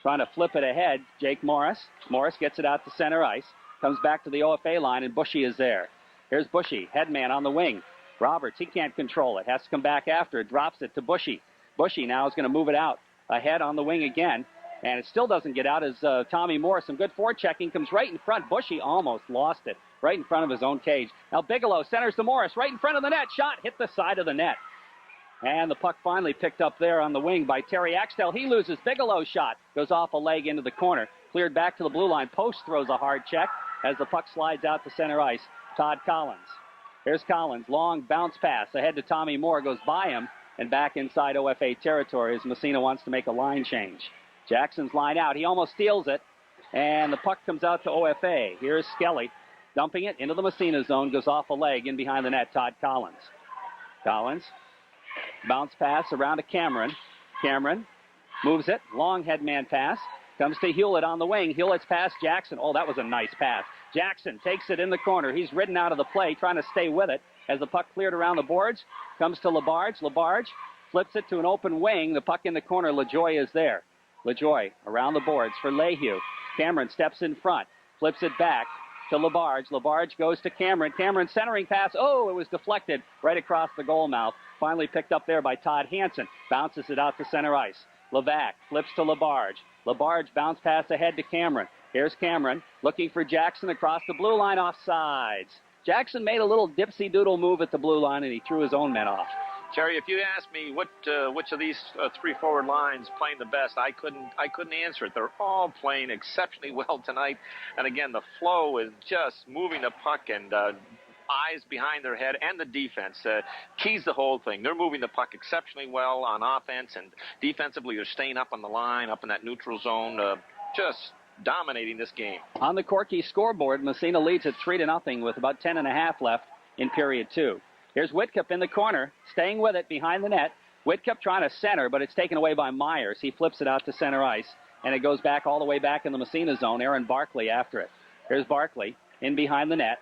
[SPEAKER 1] Trying to flip it ahead. Jake Morris. Morris gets it out to center ice. Comes back to the OFA line, and Bushy is there. Here's Bushy, headman on the wing. Roberts, he can't control it. Has to come back after it. Drops it to Bushy. Bushy now is going to move it out. Ahead on the wing again. And it still doesn't get out as Tommy Moore. Some good forechecking. Comes right in front. Bushy almost lost it. Right in front of his own cage. Now Bigelow centers to Morris. Right in front of the net. Shot hit the side of the net. And the puck finally picked up there on the wing by Terry Axtell. He loses. Bigelow's shot goes off a leg into the corner. Cleared back to the blue line. Post throws a hard check as the puck slides out to center ice. Todd Collins. Here's Collins. Long bounce pass ahead to Tommy Moore. Goes by him and back inside OFA territory as Massena wants to make a line change. Jackson's line out. He almost steals it. And the puck comes out to OFA. Here's Skelly. Dumping it into the Massena zone. Goes off a leg in behind the net. Todd Collins. Collins. Bounce pass around to Cameron. Cameron moves it. Long headman pass. Comes to Hewlett on the wing. Hewlett's pass. Jackson. Oh, that was a nice pass. Jackson takes it in the corner. He's ridden out of the play, trying to stay with it. As the puck cleared around the boards, comes to LaBarge. LaBarge flips it to an open wing. The puck in the corner. LaJoy is there. LaJoy around the boards for Lehue. Cameron steps in front. Flips it back to LaBarge. LaBarge goes to Cameron. Cameron centering pass. Oh, it was deflected right across the goal mouth. Finally picked up there by Todd Hansen. Bounces it out to center ice. Levac flips to LaBarge. LaBarge bounce pass ahead to Cameron. Here's Cameron looking for Jackson across the blue line offsides. Jackson made a little dipsy-doodle move at the blue line, and he threw his own men off.
[SPEAKER 2] Jerry, if you asked me which of these three forward lines playing the best, I couldn't answer it. They're all playing exceptionally well tonight. And again, the flow is just moving the puck and eyes behind their head, and the defense keys the whole thing. They're moving the puck exceptionally well on offense, and defensively they're staying up on the line, up in that neutral zone, just dominating this game.
[SPEAKER 1] On the Corky scoreboard, Massena leads at 3-0 with about 10.5 left in period 2. Here's Whitcup in the corner, staying with it behind the net. Whitcup trying to center, but it's taken away by Myers. He flips it out to center ice, and it goes back all the way back in the Massena zone. Aaron Barkley after it. Here's Barkley in behind the net.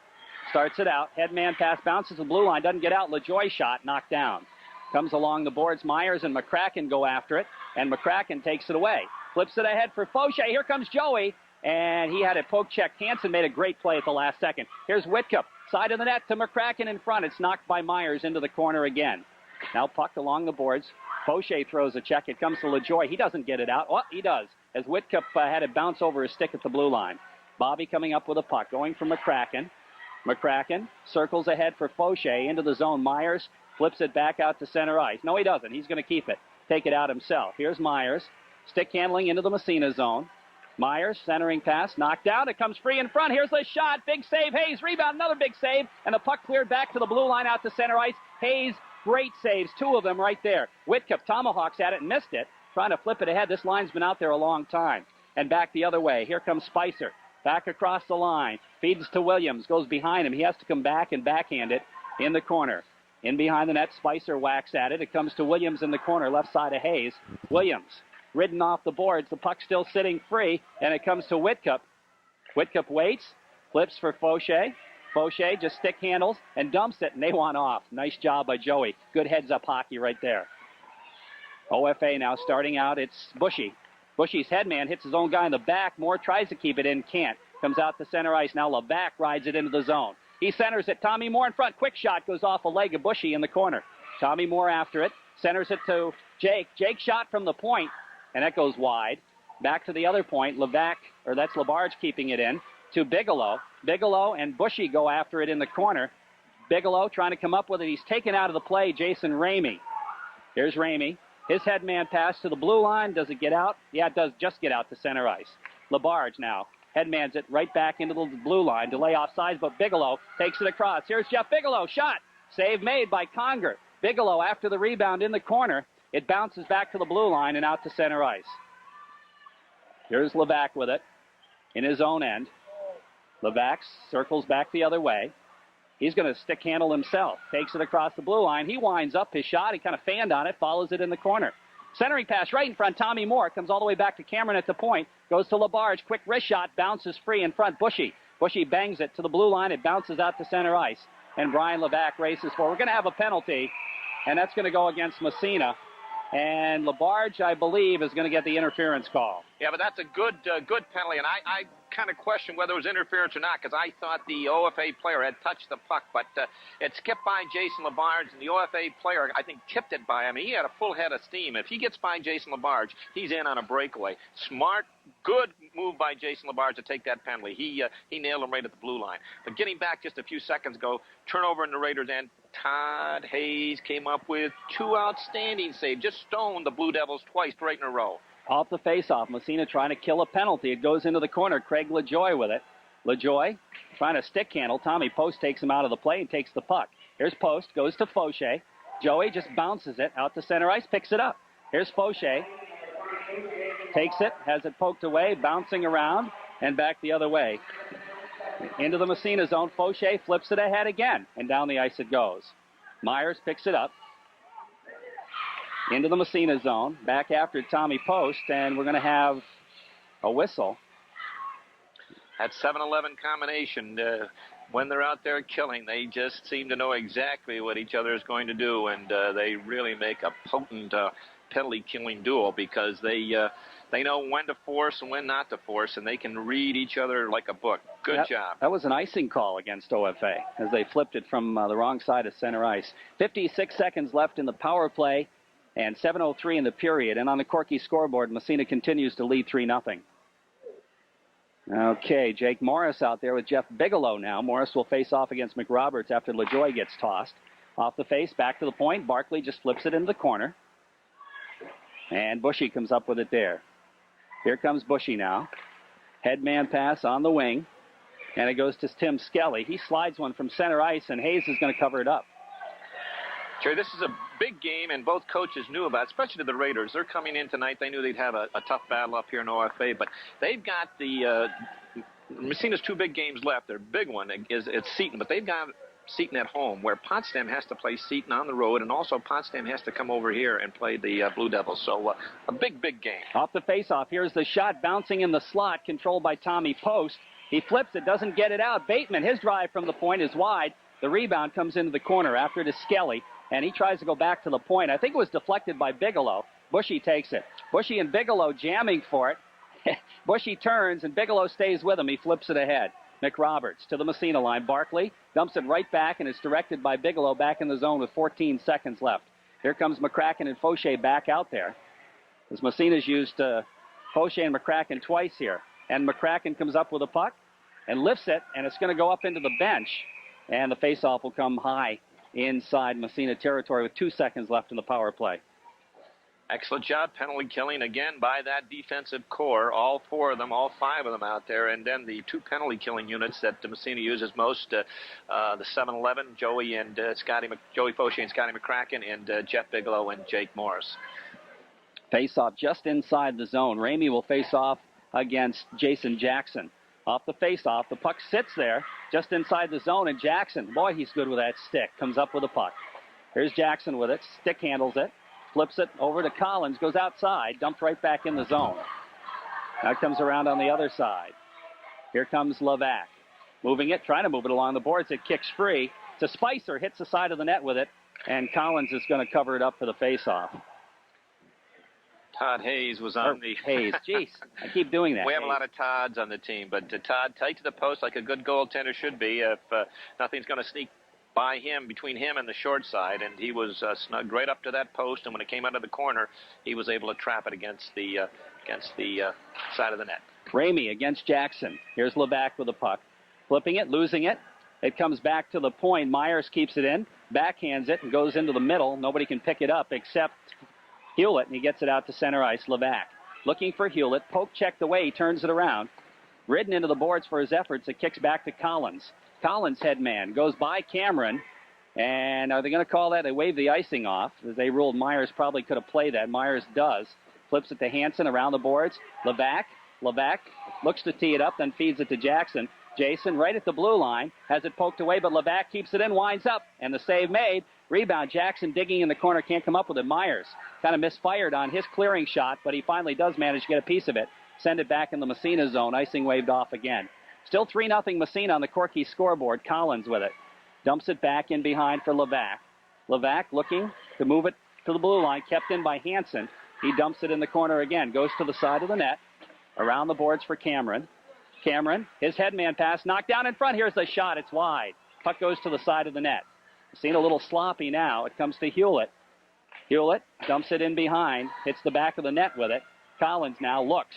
[SPEAKER 1] Starts it out. Headman pass bounces the blue line. Doesn't get out. LaJoy shot knocked down. Comes along the boards. Myers and McCracken go after it. And McCracken takes it away. Flips it ahead for Fauché. Here comes Joey. And he had a poke check. Hansen made a great play at the last second. Here's Whitcup. Side of the net to McCracken in front. It's knocked by Myers into the corner again. Now puck along the boards. Fauché throws a check. It comes to LaJoy. He doesn't get it out. Oh, he does. As Whitcup had it bounce over his stick at the blue line. Bobby coming up with a puck. Going for McCracken. McCracken circles ahead for Fauché into the zone. Myers flips it back out to center ice. No, he doesn't. He's going to keep it. Take it out himself. Here's Myers. Stick handling into the Massena zone. Myers centering pass. Knocked out. It comes free in front. Here's a shot. Big save. Hayes rebound. Another big save. And the puck cleared back to the blue line out to center ice. Hayes, great saves. Two of them right there. Whitcup tomahawks at it and missed it. Trying to flip it ahead. This line's been out there a long time. And back the other way. Here comes Spicer. Back across the line. Feeds to Williams. Goes behind him. He has to come back and backhand it in the corner. In behind the net, Spicer whacks at it. It comes to Williams in the corner, left side of Hayes. Williams ridden off the boards. The puck still sitting free, and it comes to Whitcup. Whitcup waits, flips for Fauché. Fauché just stick handles and dumps it, and they want off. Nice job by Joey. Good heads-up hockey right there. OFA now starting out. It's Bushy. Bushy's headman hits his own guy in the back. Moore tries to keep it in, can't. Comes out to center ice. Now LeVac rides it into the zone. He centers it. Tommy Moore in front. Quick shot goes off a leg of Bushy in the corner. Tommy Moore after it. Centers it to Jake. Jake shot from the point, and that goes wide. Back to the other point. That's LaBarge keeping it in to Bigelow. Bigelow and Bushy go after it in the corner. Bigelow trying to come up with it. He's taken out of the play. Jason Ramey. Here's Ramey. His headman pass to the blue line. Does it get out? Yeah, it does just get out to center ice. LaBarge now headmans it right back into the blue line. Delay offsides, but Bigelow takes it across. Here's Jeff Bigelow. Shot. Save made by Conger. Bigelow after the rebound in the corner. It bounces back to the blue line and out to center ice. Here's Levac with it in his own end. Levac circles back the other way. He's going to stick handle himself. Takes it across the blue line. He winds up his shot. He kind of fanned on it, follows it in the corner. Centering pass right in front. Tommy Moore comes all the way back to Cameron at the point. Goes to LaBarge. Quick wrist shot. Bounces free in front. Bushy. Bushy bangs it to the blue line. It bounces out to center ice. And Brian Levac races for. We're going to have a penalty. And that's going to go against Massena. And LaBarge, I believe, is going to get the interference call.
[SPEAKER 2] Yeah, but that's a good penalty. And I kind of question whether it was interference or not, because I thought the OFA player had touched the puck, but it skipped by Jason LaBarge, and the OFA player, I think, tipped it by him. He had a full head of steam. If he gets by Jason LaBarge, he's in on a breakaway. Smart, good move by Jason LaBarge to take that penalty. He nailed him right at the blue line. But getting back just a few seconds ago, turnover in the Raiders' end. Todd Hayes came up with 2 outstanding saves. Just stoned the Blue Devils twice right in a row.
[SPEAKER 1] Off the faceoff, Massena trying to kill a penalty. It goes into the corner. Craig LaJoy with it. LaJoy trying to stick handle. Tommy Post takes him out of the play and takes the puck. Here's Post, goes to Fauché. Joey just bounces it out to center ice, picks it up. Here's Fauché. Takes it, has it poked away, bouncing around, and back the other way. Into the Massena zone. Fauché flips it ahead again, and down the ice it goes. Myers picks it up. Into the Massena zone. Back after Tommy Post, and we're going to have a whistle.
[SPEAKER 2] That 7-11 combination, when they're out there killing, they just seem to know exactly what each other is going to do, and they really make a potent penalty-killing duel because they know when to force and when not to force, and they can read each other like a book. Good job.
[SPEAKER 1] That was an icing call against OFA as they flipped it from the wrong side of center ice. 56 seconds left in the power play and 7:03 in the period. And on the Corky scoreboard, Massena continues to lead 3-0. Okay, Jake Morris out there with Jeff Bigelow now. Morris will face off against McRoberts after LaJoy gets tossed. Off the face, back to the point. Barkley just flips it into the corner. And Bushy comes up with it there. Here comes Bushy now. Headman pass on the wing. And it goes to Tim Skelly. He slides one from center ice, and Hayes is going to cover it up.
[SPEAKER 2] Jerry, this is a big game, and both coaches knew about it, especially the Raiders. They're coming in tonight. They knew they'd have a tough battle up here in OFA, but they've got Massena's 2 big games left. Their big one is Seton, but they've got Seton at home, where Potsdam has to play Seton on the road, and also Potsdam has to come over here and play the Blue Devils. So a big game.
[SPEAKER 1] Off the faceoff, here's the shot bouncing in the slot, controlled by Tommy Post. He flips it, doesn't get it out. Bateman, his drive from the point is wide. The rebound comes into the corner after it is Skelly, and he tries to go back to the point. I think it was deflected by Bigelow. Bushy takes it. Bushy and Bigelow jamming for it. Bushy turns, and Bigelow stays with him. He flips it ahead. McRoberts to the Massena line. Barkley dumps it right back, and it's directed by Bigelow back in the zone with 14 seconds left. Here comes McCracken and Fauché back out there, as Massena's used Fauché and McCracken twice here. And McCracken comes up with a puck and lifts it, and it's going to go up into the bench. And the faceoff will come high inside Massena territory with 2 seconds left in the power play.
[SPEAKER 2] Excellent job penalty killing again by that defensive core. All 4 of them, all 5 of them out there. And then the 2 penalty killing units that Massena uses most, the 7-11, Joey Fauché and Scotty McCracken, and Jeff Bigelow and Jake Morris.
[SPEAKER 1] Face-off just inside the zone. Ramey will face off against Jason Jackson. Off the face-off, the puck sits there just inside the zone, and Jackson, boy, he's good with that stick, comes up with the puck. Here's Jackson with it, stick handles it, flips it over to Collins, goes outside, dumped right back in the zone. Now it comes around on the other side. Here comes Levac, moving it, trying to move it along the boards. It kicks free to Spicer, hits the side of the net with it, and Collins is going to cover it up for the face-off.
[SPEAKER 2] Todd Hayes was on the...
[SPEAKER 1] Hayes, jeez, I keep doing that.
[SPEAKER 2] We have a lot of Todds on the team, but Todd tight to the post like a good goaltender should be. If nothing's going to sneak by him, between him and the short side, and he was snugged right up to that post, and when it came out of the corner, he was able to trap it against the side of the net.
[SPEAKER 1] Ramey against Jackson. Here's Levac with the puck. Flipping it, losing it. It comes back to the point. Myers keeps it in, backhands it, and goes into the middle. Nobody can pick it up except Hewlett, and he gets it out to center ice. Levac looking for Hewlett. Poke checked away. He turns it around. Ridden into the boards for his efforts. It kicks back to Collins. Collins, head man, goes by Cameron. And are they going to call that? They wave the icing off. As they ruled Myers probably could have played that. Myers does. Flips it to Hansen around the boards. Levac Levac looks to tee it up, then feeds it to Jackson. Jason right at the blue line, has it poked away, but Levac keeps it in, winds up, and the save made. Rebound, Jackson digging in the corner, can't come up with it. Myers kind of misfired on his clearing shot, but he finally does manage to get a piece of it. Send it back in the Massena zone, icing waved off again. Still 3-0 Massena on the Corky scoreboard. Collins with it. Dumps it back in behind for Levac. Levac looking to move it to the blue line, kept in by Hansen. He dumps it in the corner again, goes to the side of the net. Around the boards for Cameron. Cameron, his headman pass, knocked down in front. Here's the shot. It's wide. Puck goes to the side of the net. Seen a little sloppy now. It comes to Hewlett. Hewlett dumps it in behind, hits the back of the net with it. Collins now looks.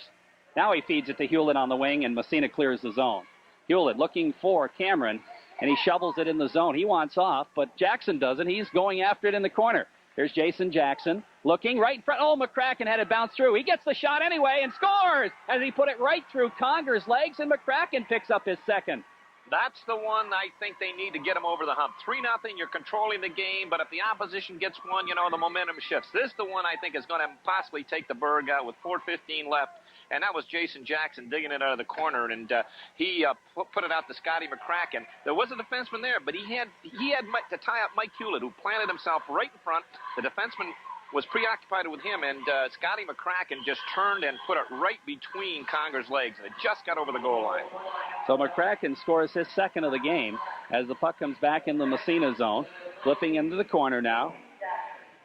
[SPEAKER 1] Now he feeds it to Hewlett on the wing, and Massena clears the zone. Hewlett looking for Cameron, and he shovels it in the zone. He wants off, but Jackson doesn't. He's going after it in the corner. Here's Jason Jackson looking right in front. Oh, McCracken had it bounce through. He gets the shot anyway and scores as he put it right through Conger's legs, and McCracken picks up his second.
[SPEAKER 2] That's the one I think they need to get him over the hump. 3-0, you're controlling the game, but if the opposition gets one, you know, the momentum shifts. This is the one I think is going to possibly take the Berg out with 4:15 left, and that was Jason Jackson digging it out of the corner, and he put it out to Scotty McCracken. There was a defenseman there, but he had to tie up Mike Hewlett, who planted himself right in front. The defenseman was preoccupied with him, and Scotty McCracken just turned and put it right between Conger's legs, and it just got over the goal line.
[SPEAKER 1] So McCracken scores his second of the game as the puck comes back in the Massena zone, flipping into the corner now.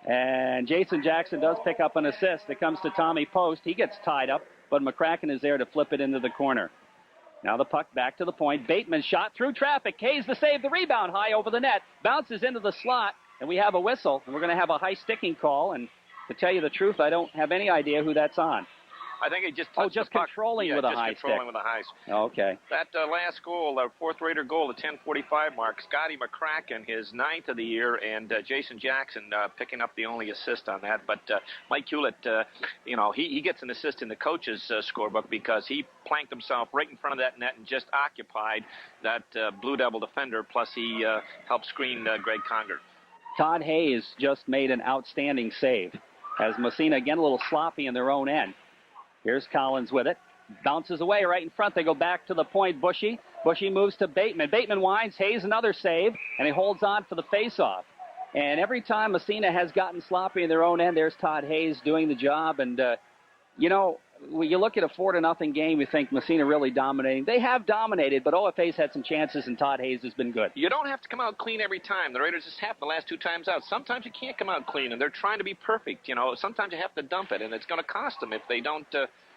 [SPEAKER 1] And Jason Jackson does pick up an assist. It comes to Tommy Post. He gets tied up, but McCracken is there to flip it into the corner. Now the puck back to the point. Bateman shot through traffic. Hayes the save, the rebound high over the net. Bounces into the slot. And we have a whistle, and we're going to have a high sticking call. And to tell you the truth, I don't have any idea who that's on.
[SPEAKER 2] I think he just touched
[SPEAKER 1] just
[SPEAKER 2] the puck.
[SPEAKER 1] controlling with a high stick.
[SPEAKER 2] Controlling with a high stick.
[SPEAKER 1] Okay.
[SPEAKER 2] That last goal, fourth-rater goal, the 10:45 mark, Scotty McCracken, his 9th of the year, and Jason Jackson picking up the only assist on that. But Mike Hewlett, he gets an assist in the coach's scorebook because he planked himself right in front of that net and just occupied that Blue Devil defender, plus he helped screen Greg Conger.
[SPEAKER 1] Todd Hayes just made an outstanding save as Massena again a little sloppy in their own end. Here's Collins with it. Bounces away right in front. They go back to the point. Bushy moves to Bateman. Bateman winds. Hayes another save, and he holds on for the faceoff. And every time Massena has gotten sloppy in their own end, there's Todd Hayes doing the job. And, when you look at a 4-0 game, you think Massena really dominating. They have dominated, but OFA's had some chances, and Todd Hayes has been good.
[SPEAKER 2] You don't have to come out clean every time. The Raiders just happened the last 2 times out. Sometimes you can't come out clean, and they're trying to be perfect. Sometimes you have to dump it, and it's going to cost them if they don't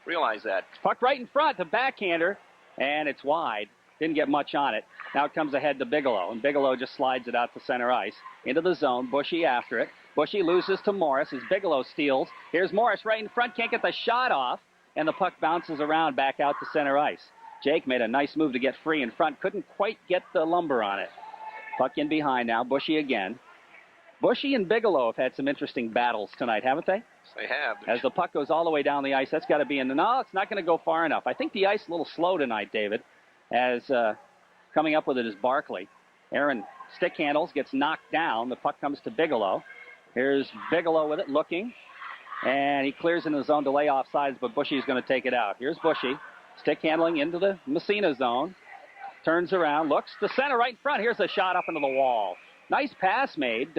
[SPEAKER 2] realize that.
[SPEAKER 1] Puck right in front, the backhander, and it's wide. Didn't get much on it. Now it comes ahead to Bigelow, and Bigelow just slides it out to center ice. Into the zone, Bushy after it. Bushy loses to Morris as Bigelow steals. Here's Morris right in front, can't get the shot off. And the puck bounces around back out to center ice. Jake made a nice move to get free in front. Couldn't quite get the lumber on it. Puck in behind now. Bushy again. Bushy and Bigelow have had some interesting battles tonight, haven't they?
[SPEAKER 2] Yes, they have.
[SPEAKER 1] As the puck goes all the way down the ice, that's got to be in the... No, it's not going to go far enough. I think the ice is a little slow tonight, David. As coming up with it is Barkley. Aaron stick handles, gets knocked down. The puck comes to Bigelow. Here's Bigelow with it, looking. And he clears in the zone to lay off sides, but Bushy's going to take it out. Here's Bushy. Stick handling into the Massena zone. Turns around, looks to center right in front. Here's a shot up into the wall. Nice pass made.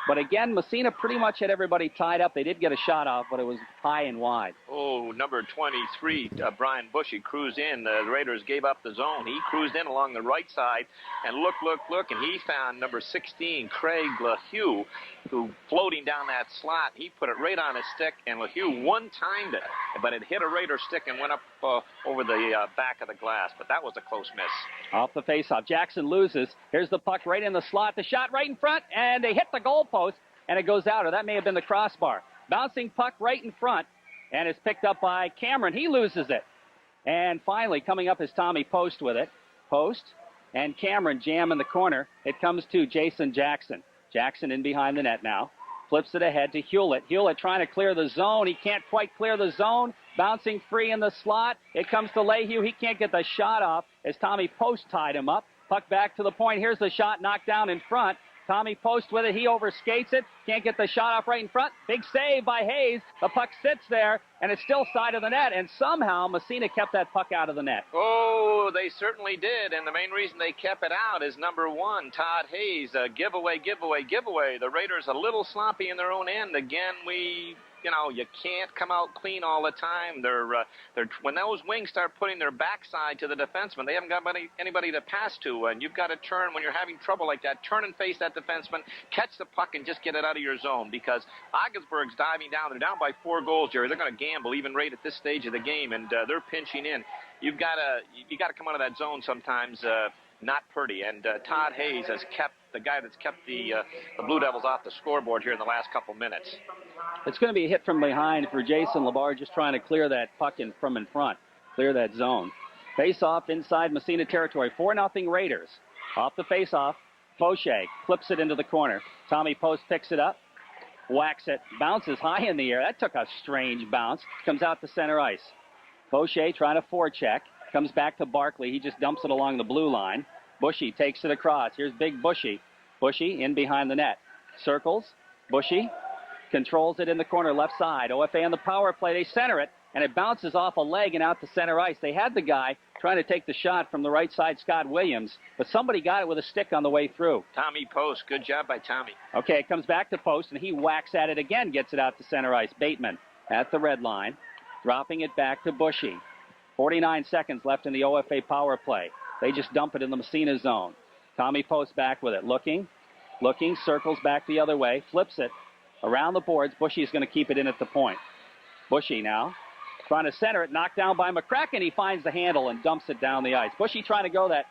[SPEAKER 1] But again, Massena pretty much had everybody tied up. They did get a shot off, but it was high and wide.
[SPEAKER 2] Oh, number 23, Brian Bushy cruised in. The Raiders gave up the zone. He cruised in along the right side and look, and he found number 16, Craig LaHue, who floating down that slot. He put it right on his stick, and LaHue one-timed it, but it hit a Raider stick and went up over the back of the glass. But that was a close miss.
[SPEAKER 1] Off the faceoff, Jackson loses. Here's the puck right in the slot. The shot right in front, and they hit the goalpost, and it goes out, or that may have been the crossbar. Bouncing puck right in front, and it's picked up by Cameron. He loses it. And finally, coming up is Tommy Post with it. Post and Cameron jam in the corner. It comes to Jason Jackson. Jackson in behind the net now. Flips it ahead to Hewlett. Hewlett trying to clear the zone. He can't quite clear the zone. Bouncing free in the slot. It comes to LaHue. He can't get the shot off as Tommy Post tied him up. Puck back to the point. Here's the shot knocked down in front. Tommy Post with it. He overskates it. Can't get the shot off right in front. Big save by Hayes. The puck sits there, and it's still side of the net. And somehow Massena kept that puck out of the net.
[SPEAKER 2] Oh, they certainly did. And the main reason they kept it out is number 1, Todd Hayes. Giveaway. The Raiders a little sloppy in their own end. Again, you can't come out clean all the time. When those wings start putting their backside to the defenseman, they haven't got anybody to pass to. And you've got to turn when you're having trouble like that. Turn and face that defenseman, catch the puck, and just get it out of your zone. Because Ogdensburg's diving down. They're down by 4 goals, Jerry. They're going to gamble even right at this stage of the game, and they're pinching in. You got to come out of that zone sometimes. Not pretty. And Todd Hayes has kept the guy that's kept the Blue Devils off the scoreboard here in the last couple minutes.
[SPEAKER 1] It's going to be a hit from behind for Jason Labarge, just trying to clear that puck from in front, clear that zone. Face-off inside Massena territory. 4-0 Raiders. Off the face-off, Fauché flips it into the corner. Tommy Post picks it up, whacks it, bounces high in the air. That took a strange bounce. Comes out to center ice. Fauché trying to forecheck. Comes back to Barkley. He just dumps it along the blue line. Bushy takes it across. Here's Big Bushy. Bushy in behind the net. Circles. Bushy controls it in the corner left side. OFA on the power play. They center it, and it bounces off a leg and out to center ice. They had the guy trying to take the shot from the right side, Scott Williams, but somebody got it with a stick on the way through.
[SPEAKER 2] Tommy Post. Good job by Tommy.
[SPEAKER 1] Okay, it comes back to Post, and he whacks at it again, gets it out to center ice. Bateman at the red line, dropping it back to Bushy. 49 seconds left in the OFA power play. They just dump it in the Massena zone. Tommy Post back with it. Looking, circles back the other way, flips it around the boards. Bushy's going to keep it in at the point. Bushy now trying to center it, knocked down by McCracken. He finds the handle and dumps it down the ice. Bushy trying to go that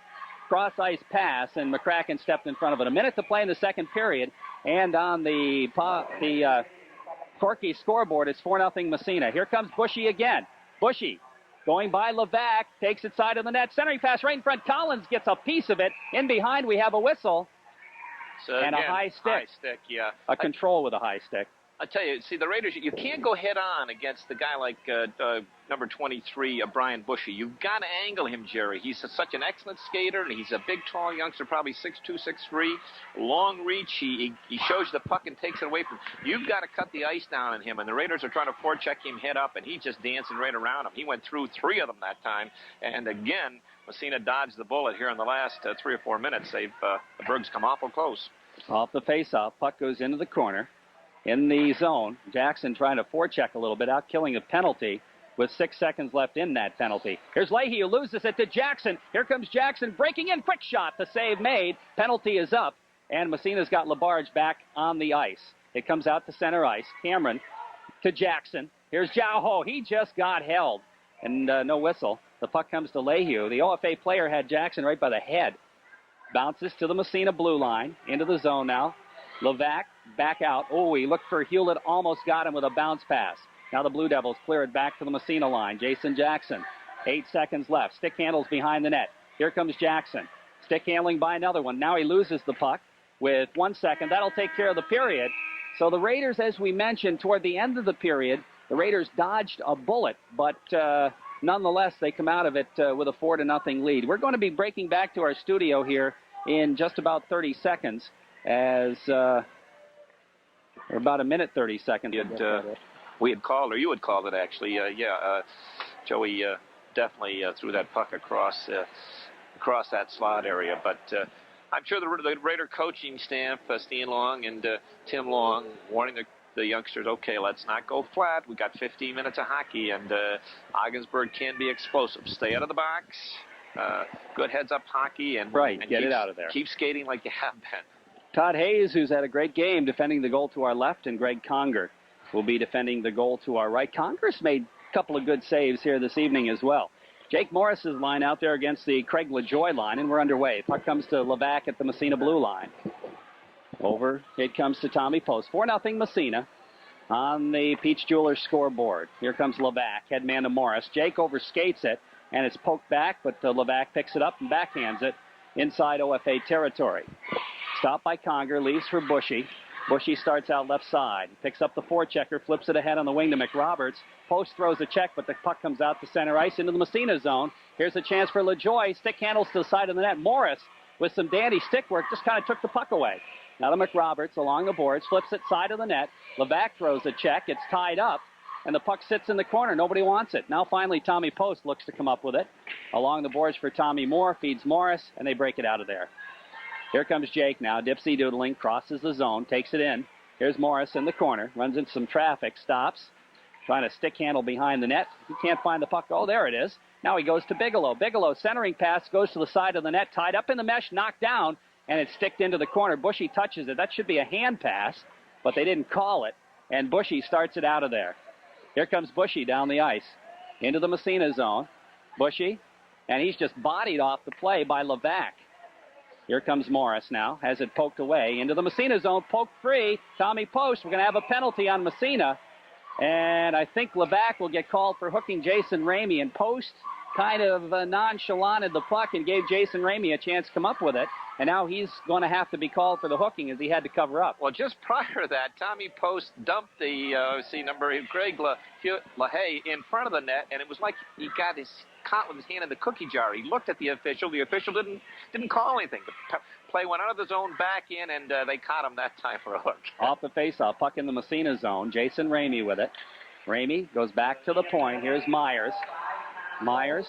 [SPEAKER 1] cross-ice pass, and McCracken stepped in front of it. A minute to play in the second period, and on the Corky scoreboard, it's 4-0 Massena. Here comes Bushy again. Bushy going by Levac, takes it side of the net. Centering pass right in front. Collins gets a piece of it. In behind, we have a whistle. And again, a high stick.
[SPEAKER 2] High stick, yeah.
[SPEAKER 1] A control with a high stick.
[SPEAKER 2] I tell you, see, the Raiders, you can't go head-on against the guy like number 23, Brian Bushy. You've got to angle him, Jerry. He's such an excellent skater, and he's a big, tall youngster, probably 6'2", 6'3", long reach. He shows you the puck and takes it away from you. You've got to cut the ice down on him, and the Raiders are trying to forecheck him head up, and he's just dancing right around him. He went through 3 of them that time, and again, Massena dodged the bullet here in the last 3 or 4 minutes. The Bergs come awful close.
[SPEAKER 1] Off the face-off, puck goes into the corner. In the zone, Jackson trying to forecheck a little bit, out killing a penalty with 6 seconds left in that penalty. Here's Leahy, who loses it to Jackson. Here comes Jackson breaking in, quick shot, the save made. Penalty is up, and Massena's got Labarge back on the ice. It comes out to center ice. Cameron to Jackson. Here's Jao Ho. He just got held, and no whistle. The puck comes to Leahy. The OFA player had Jackson right by the head. Bounces to the Massena blue line, into the zone now. Levac back out. Oh, he looked for Hewlett, almost got him with a bounce pass. Now the Blue Devils clear it back to the Massena line. Jason Jackson, 8 seconds left. Stick handles behind the net. Here comes Jackson. Stick handling by another one. Now he loses the puck with 1 second. That'll take care of the period. So the Raiders, as we mentioned, toward the end of the period, the Raiders dodged a bullet, but nonetheless, they come out of it with a 4-0 lead. We're going to be breaking back to our studio here in just about 30 seconds. As or about a minute 30 seconds.
[SPEAKER 2] We had called, or you had called it actually. Joey definitely threw that puck across that slot area. But I'm sure the Raider coaching staff, Steen Long and Tim Long, warning the youngsters, okay, let's not go flat. We got 15 minutes of hockey, and Ogdensburg can be explosive. Stay out of the box. Good heads-up hockey, and
[SPEAKER 1] get it out of there.
[SPEAKER 2] Keep skating like you have been.
[SPEAKER 1] Todd Hayes, who's had a great game, defending the goal to our left, and Greg Conger will be defending the goal to our right. Conger's made a couple of good saves here this evening as well. Jake Morris's line out there against the Craig LaJoy line, and we're underway. Puck comes to Levac at the Massena blue line. Over, it comes to Tommy Post. 4-0 Massena on the Peach Jewelers scoreboard. Here comes Levac, headman to Morris. Jake overskates it, and it's poked back, but Levac picks it up and backhands it inside OFA territory. Stopped by Conger, leaves for Bushy. Bushy starts out left side, picks up the forechecker, flips it ahead on the wing to McRoberts. Post throws a check, but the puck comes out to center ice into the Massena zone. Here's a chance for LaJoy. Stick handles to the side of the net. Morris, with some dandy stick work, just kind of took the puck away. Now to McRoberts along the boards, flips it side of the net. Levac throws a check. It's tied up, and the puck sits in the corner. Nobody wants it. Now finally Tommy Post looks to come up with it. Along the boards for Tommy Moore, feeds Morris, and they break it out of there. Here comes Jake now, dipsy-doodling, crosses the zone, takes it in. Here's Morris in the corner, runs into some traffic, stops, trying to stick handle behind the net. He can't find the puck. Oh, there it is. Now he goes to Bigelow. Bigelow, centering pass, goes to the side of the net, tied up in the mesh, knocked down, and it's sticked into the corner. Bushy touches it. That should be a hand pass, but they didn't call it, and Bushy starts it out of there. Here comes Bushy down the ice, into the Massena zone. Bushy, and he's just bodied off the play by Levac. Here comes Morris now, has it poked away into the Massena zone, poked free. Tommy Post, we're going to have a penalty on Massena. And I think Levac will get called for hooking Jason Ramey. And Post kind of nonchalanted the puck and gave Jason Ramey a chance to come up with it. And now he's going to have to be called for the hooking as he had to cover up.
[SPEAKER 2] Well, just prior to that, Tommy Post dumped the, Greg LaHaye in front of the net, and it was like he got caught with his hand in the cookie jar. He looked at the official. The official didn't call anything. The play went out of the zone, back in, and they caught him that time for a hook.
[SPEAKER 1] Off the faceoff, puck in the Massena zone. Jason Ramey with it. Ramey goes back to the point. Here's Myers. Myers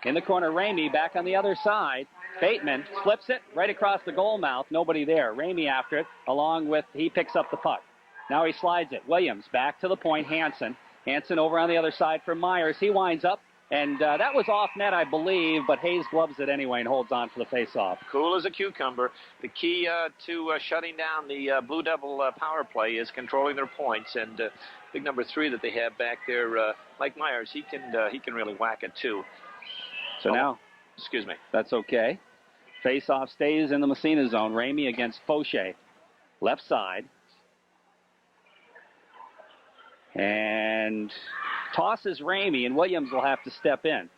[SPEAKER 1] in the corner. Ramey back on the other side. Bateman flips it right across the goal mouth. Nobody there. Ramey after it, along with, he picks up the puck. Now he slides it. Williams back to the point. Hansen. Hansen over on the other side for Myers. He winds up, and that was off net, I believe, but Hayes gloves it anyway and holds on for the faceoff.
[SPEAKER 2] Cool as a cucumber. The key to shutting down the Blue Devil power play is controlling their points, and big number 3 that they have back there, Mike Myers, he can really whack it too.
[SPEAKER 1] So now,
[SPEAKER 2] excuse me.
[SPEAKER 1] That's okay. Face-off stays in the Massena zone. Ramey against Fauché. Left side. And tosses Ramey, and Williams will have to step in.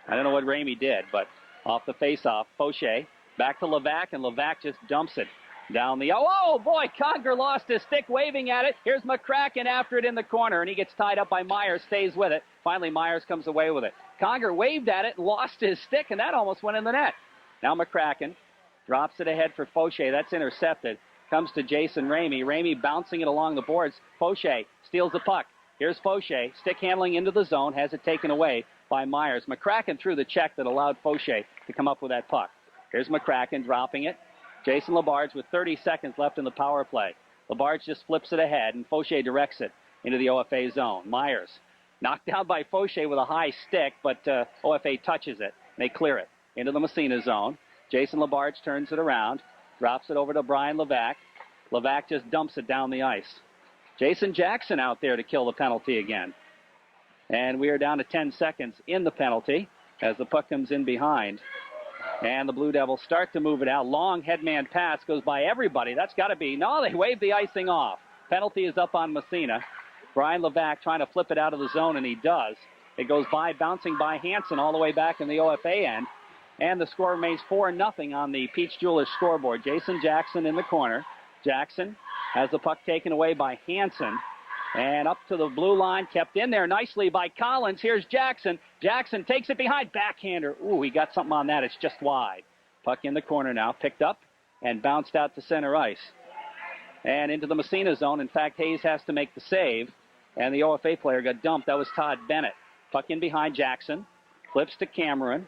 [SPEAKER 1] I don't know what Ramey did, but off the face-off, Fauché back to Levac, and Levac just dumps it down the... Oh, boy, Conger lost his stick waving at it. Here's McCracken after it in the corner, and he gets tied up by Myers, stays with it. Finally, Myers comes away with it. Conger waved at it and lost his stick, and that almost went in the net. Now McCracken drops it ahead for Fauché. That's intercepted. Comes to Jason Ramey. Ramey bouncing it along the boards. Fauché steals the puck. Here's Fauché. Stick handling into the zone. Has it taken away by Myers. McCracken threw the check that allowed Fauché to come up with that puck. Here's McCracken dropping it. Jason Labarge with 30 seconds left in the power play. Labarge just flips it ahead, and Fauché directs it into the OFA zone. Myers knocked down by Fauché with a high stick, but OFA touches it. They clear it into the Massena zone. Jason Labarge turns it around, drops it over to Brian Levac. Levac just dumps it down the ice. Jason Jackson out there to kill the penalty again. And we are down to 10 seconds in the penalty as the puck comes in behind. And the Blue Devils start to move it out. Long headman pass goes by everybody. That's got to be... No, they wave the icing off. Penalty is up on Massena. Brian Levac trying to flip it out of the zone, and he does. It goes by, bouncing by Hansen all the way back in the OFA end. And the score remains 4-0 on the Peach Jewelers scoreboard. Jason Jackson in the corner. Jackson has the puck taken away by Hansen. And up to the blue line, kept in there nicely by Collins. Here's Jackson. Jackson takes it behind. Backhander. Ooh, he got something on that. It's just wide. Puck in the corner now. Picked up and bounced out to center ice. And into the Massena zone. In fact, Hayes has to make the save. And the OFA player got dumped. That was Todd Bennett. Puck in behind Jackson. Flips to Cameron.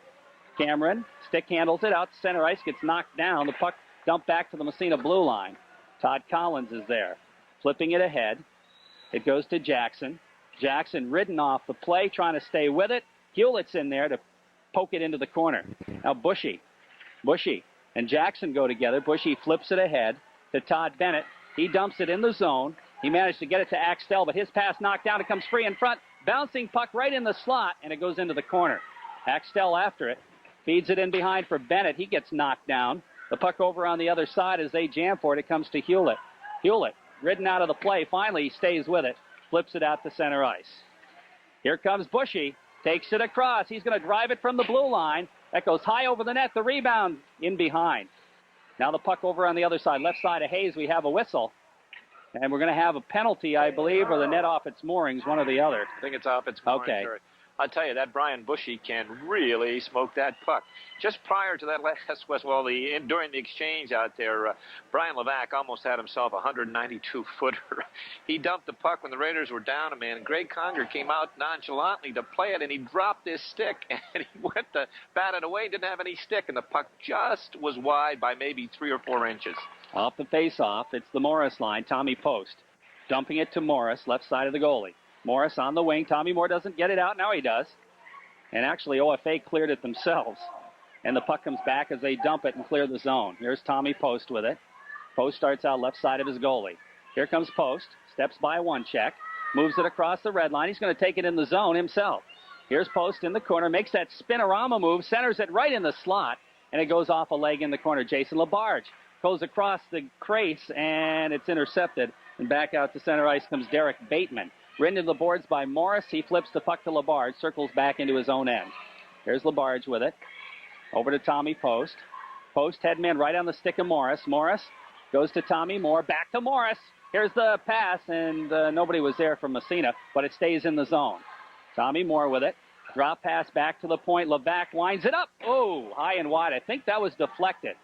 [SPEAKER 1] Cameron stick handles it out to center ice. Gets knocked down. The puck dumped back to the Massena blue line. Todd Collins is there. Flipping it ahead. It goes to Jackson. Jackson ridden off the play, trying to stay with it. Hewlett's in there to poke it into the corner. Now Bushy and Jackson go together. Bushy flips it ahead to Todd Bennett. He dumps it in the zone. He managed to get it to Axtell, but his pass knocked down. It comes free in front. Bouncing puck right in the slot, and it goes into the corner. Axtell after it. Feeds it in behind for Bennett. He gets knocked down. The puck over on the other side as they jam for it. It comes to Hewlett. Hewlett ridden out of the play. Finally, he stays with it. Flips it out to center ice. Here comes Bushy. Takes it across. He's going to drive it from the blue line. That goes high over the net. The rebound in behind. Now the puck over on the other side. Left side of Hayes, we have a whistle. And we're going to have a penalty, I believe, or the net off its moorings, one or the other.
[SPEAKER 2] I think it's off its moorings.
[SPEAKER 1] Okay.
[SPEAKER 2] I'll tell you, that Brian Bushy can really smoke that puck. Just prior to that last Westwell, during the exchange out there, Brian Levac almost had himself a 192-footer. He dumped the puck when the Raiders were down a man, and Greg Conger came out nonchalantly to play it, and he dropped his stick, and he went to bat it away, didn't have any stick, and the puck just was wide by maybe 3 or 4 inches.
[SPEAKER 1] Off the face-off, it's the Morris line. Tommy Post dumping it to Morris, left side of the goalie. Morris on the wing. Tommy Moore doesn't get it out. Now he does. And actually, OFA cleared it themselves. And the puck comes back as they dump it and clear the zone. Here's Tommy Post with it. Post starts out left side of his goalie. Here comes Post. Steps by one check. Moves it across the red line. He's going to take it in the zone himself. Here's Post in the corner. Makes that spinorama move. Centers it right in the slot. And it goes off a leg in the corner. Jason Labarge goes across the crease. And it's intercepted. And back out to center ice comes Derek Bateman. Ridden to the boards by Morris. He flips the puck to Labarge. Circles back into his own end. Here's Labarge with it. Over to Tommy Post. Post headman right on the stick of Morris. Morris goes to Tommy Moore. Back to Morris. Here's the pass, and nobody was there from Massena, but it stays in the zone. Tommy Moore with it. Drop pass back to the point. Levac winds it up. Oh, high and wide. I think that was deflected.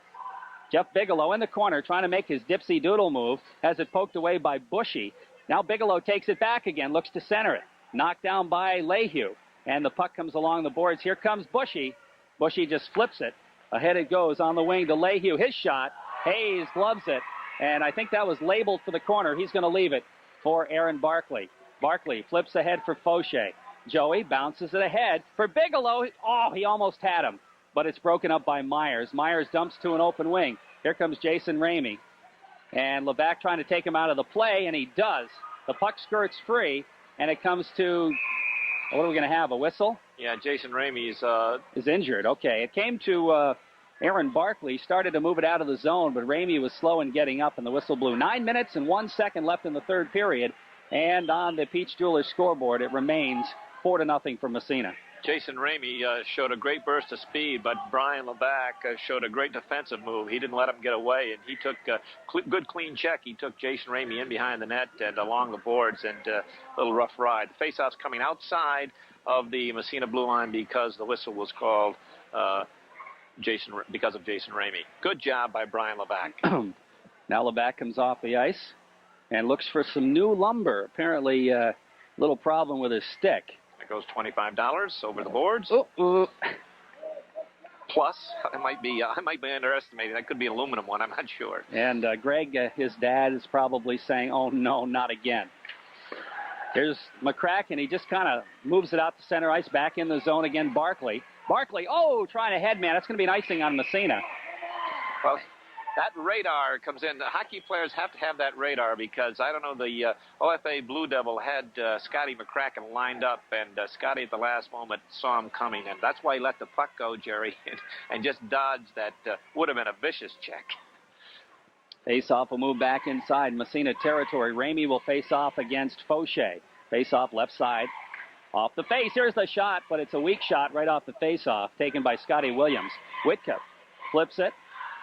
[SPEAKER 1] Jeff Bigelow in the corner trying to make his dipsy doodle move. Has it poked away by Bushy. Now Bigelow takes it back again, looks to center it. Knocked down by Lehue. And the puck comes along the boards. Here comes Bushy. Bushy just flips it. Ahead it goes on the wing to Lehue. His shot. Hayes gloves it. And I think that was labeled for the corner. He's going to leave it for Aaron Barkley. Barkley flips ahead for Fauché. Joey bounces it ahead for Bigelow. Oh, he almost had him. But it's broken up by Myers. Myers dumps to an open wing. Here comes Jason Ramey. And Levac trying to take him out of the play, and he does. The puck skirts free, and it comes to, what are we going to have, a whistle?
[SPEAKER 2] Yeah, Jason Ramey
[SPEAKER 1] is injured. Okay, it came to Aaron Barkley, started to move it out of the zone, but Ramey was slow in getting up, and the whistle blew. 9 minutes and 1 second left in the third period, and on the Peach Jewelers scoreboard, it remains 4-0 for Massena.
[SPEAKER 2] Jason Ramey showed a great burst of speed, but Brian Levac showed a great defensive move. He didn't let him get away, and he took a good, clean check. He took Jason Ramey in behind the net and along the boards, and a little rough ride. The faceoff's coming outside of the Massena blue line because the whistle was called because of Jason Ramey. Good job by Brian Levac.
[SPEAKER 1] Now Levac comes off the ice and looks for some new lumber. Apparently, a little problem with his stick.
[SPEAKER 2] It goes $25 over the boards. Plus, I might be underestimating. That could be an aluminum one. I'm not sure.
[SPEAKER 1] And Greg, his dad, is probably saying, "Oh no, not again." Here's McCracken. He just kind of moves it out to center ice, back in the zone again. Barkley, trying to headman. That's going to be an icing on Massena.
[SPEAKER 2] Well, that radar comes in. The hockey players have to have that radar because, I don't know, the OFA Blue Devil had Scotty McCracken lined up, and Scotty at the last moment saw him coming, and that's why he let the puck go, Jerry, and just dodged that would have been a vicious check.
[SPEAKER 1] Face-off will move back inside Massena territory. Ramey will face off against Fauché. Face-off left side. Off the face. Here's the shot, but it's a weak shot right off the face-off, taken by Scotty Williams. Whitcup flips it.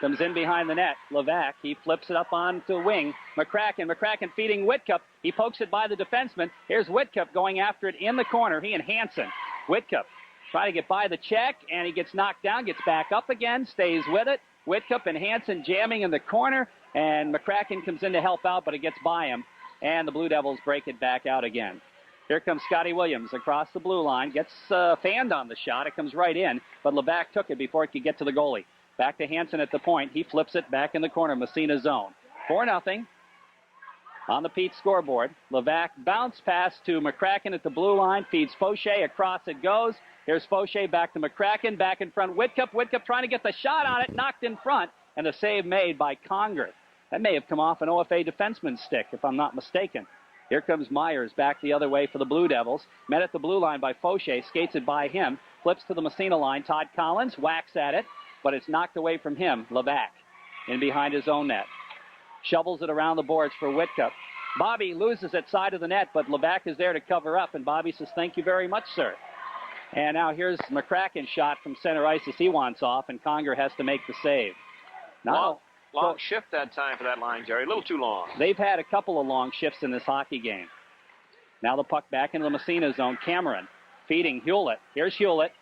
[SPEAKER 1] Comes in behind the net. Levac, he flips it up onto the wing. McCracken feeding Whitcup. He pokes it by the defenseman. Here's Whitcup going after it in the corner. He and Hansen. Whitcup trying to get by the check, and he gets knocked down, gets back up again, stays with it. Whitcup and Hansen jamming in the corner, and McCracken comes in to help out, but it gets by him, and the Blue Devils break it back out again. Here comes Scotty Williams across the blue line. Gets fanned on the shot. It comes right in, but Levac took it before it could get to the goalie. Back to Hansen at the point. He flips it back in the corner. Massena zone. 4-0 on the Pete scoreboard. Levac bounce pass to McCracken at the blue line. Feeds Fauché. Across it goes. Here's Fauché back to McCracken. Back in front. Whitcup trying to get the shot on it. Knocked in front. And the save made by Conger. That may have come off an OFA defenseman's stick, if I'm not mistaken. Here comes Myers back the other way for the Blue Devils. Met at the blue line by Fauché. Skates it by him. Flips to the Massena line. Todd Collins whacks at it, but it's knocked away from him. Levac in behind his own net. Shovels it around the boards for Whitcup. Bobby loses it side of the net, but Levac is there to cover up, and Bobby says, "Thank you very much, sir." And now here's McCracken's shot from center ice as he wants off, and Conger has to make the save. Now,
[SPEAKER 2] long shift that time for that line, Jerry. A little too long.
[SPEAKER 1] They've had a couple of long shifts in this hockey game. Now the puck back into the Massena zone. Cameron feeding Hewlett. Here's Hewlett.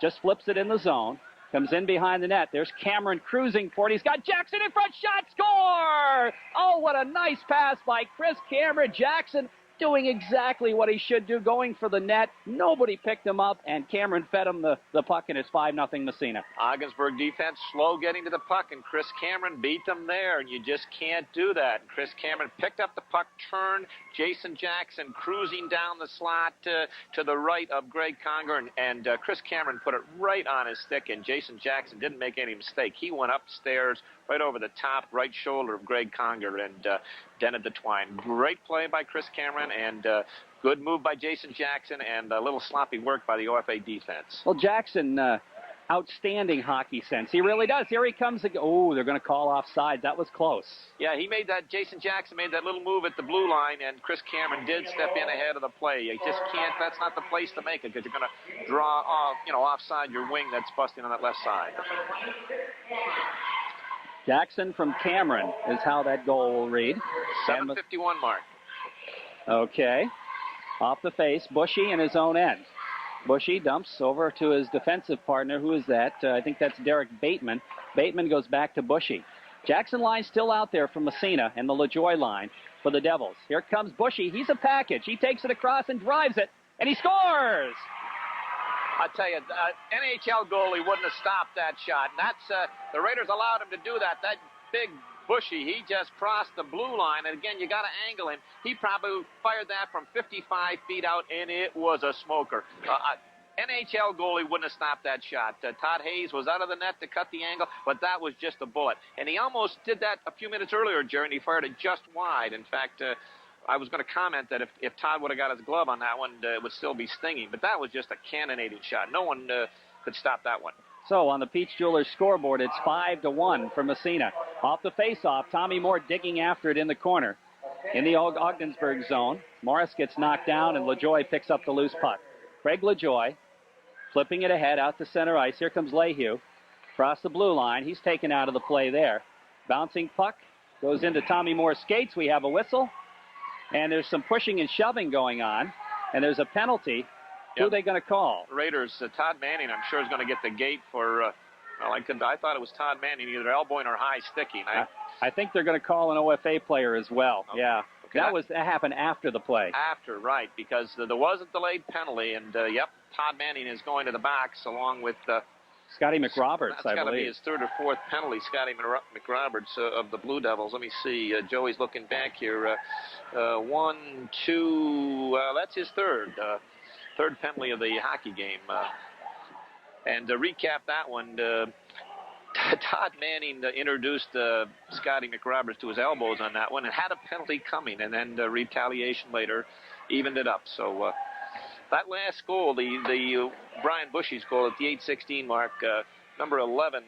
[SPEAKER 1] Just flips it in the zone. Comes in behind the net. There's Cameron cruising for it. He's got Jackson in front. Shot, score! Oh, what a nice pass by Chris Cameron. Jackson doing exactly what he should do, going for the net. Nobody picked him up, and Cameron fed him the puck, and it's 5-0 Massena.
[SPEAKER 2] Ogdensburg defense slow getting to the puck, and Chris Cameron beat them there, and you just can't do that. And Chris Cameron picked up the puck, turned, Jason Jackson cruising down the slot to the right of Greg Conger, and Chris Cameron put it right on his stick, and Jason Jackson didn't make any mistake. He went upstairs right over the top right shoulder of Greg Conger and dented the twine. Great play by Chris Cameron, and good move by Jason Jackson, and a little sloppy work by the OFA defense.
[SPEAKER 1] Well, Jackson, outstanding hockey sense. He really does. Here he comes. Oh, they're going to call offside. That was close.
[SPEAKER 2] Yeah, he made that. Jason Jackson made that little move at the blue line, and Chris Cameron did step in ahead of the play. You just can't. That's not the place to make it, because you're going to draw off, offside your wing that's busting on that left side.
[SPEAKER 1] Jackson from Cameron is how that goal will read.
[SPEAKER 2] 7:51 mark.
[SPEAKER 1] Okay. Off the face, Bushy in his own end. Bushy dumps over to his defensive partner. Who is that? I think that's Derek Bateman. Bateman goes back to Bushy. Jackson line still out there from Massena and the LaJoy line for the Devils. Here comes Bushy. He's a package. He takes it across and drives it, and he scores!
[SPEAKER 2] I tell you, NHL goalie wouldn't have stopped that shot. And that's the Raiders allowed him to do that. That big Bushy, he just crossed the blue line. And again, you got to angle him. He probably fired that from 55 feet out, and it was a smoker. NHL goalie wouldn't have stopped that shot. Todd Hayes was out of the net to cut the angle, but that was just a bullet. And he almost did that a few minutes earlier, Jerry, and he fired it just wide. In fact, I was going to comment that if Todd would have got his glove on that one, it would still be stinging. But that was just a cannonading shot. No one could stop that one.
[SPEAKER 1] So on the Peach Jewelers scoreboard, it's 5-1 for Massena. Off the face-off, Tommy Moore digging after it in the corner. In the Ogdensburg zone, Morris gets knocked down, and LaJoy picks up the loose puck. Craig LaJoy flipping it ahead out to center ice. Here comes Lehue. Across the blue line. He's taken out of the play there. Bouncing puck goes into Tommy Moore's skates. We have a whistle. And there's some pushing and shoving going on. And there's a penalty. Yep. Who are they going to call?
[SPEAKER 2] Raiders, Todd Manning, I'm sure, is going to get the gate for, I thought it was Todd Manning, either elbowing or high sticking.
[SPEAKER 1] I think they're going to call an OFA player as well. Okay. Yeah. Okay. That happened after the play.
[SPEAKER 2] After, right, because there was a delayed penalty. And, Todd Manning is going to the box along with
[SPEAKER 1] Scotty McRoberts, I believe.
[SPEAKER 2] That's got to be his third or fourth penalty, Scotty McRoberts of the Blue Devils. Let me see. Joey's looking back here. 1, 2, that's his third penalty of the hockey game. And to recap that one, Todd Manning introduced Scotty McRoberts to his elbows on that one and had a penalty coming, and then retaliation later evened it up. So that last goal, the Brian Bushy's goal at the 8:16 mark, number 11,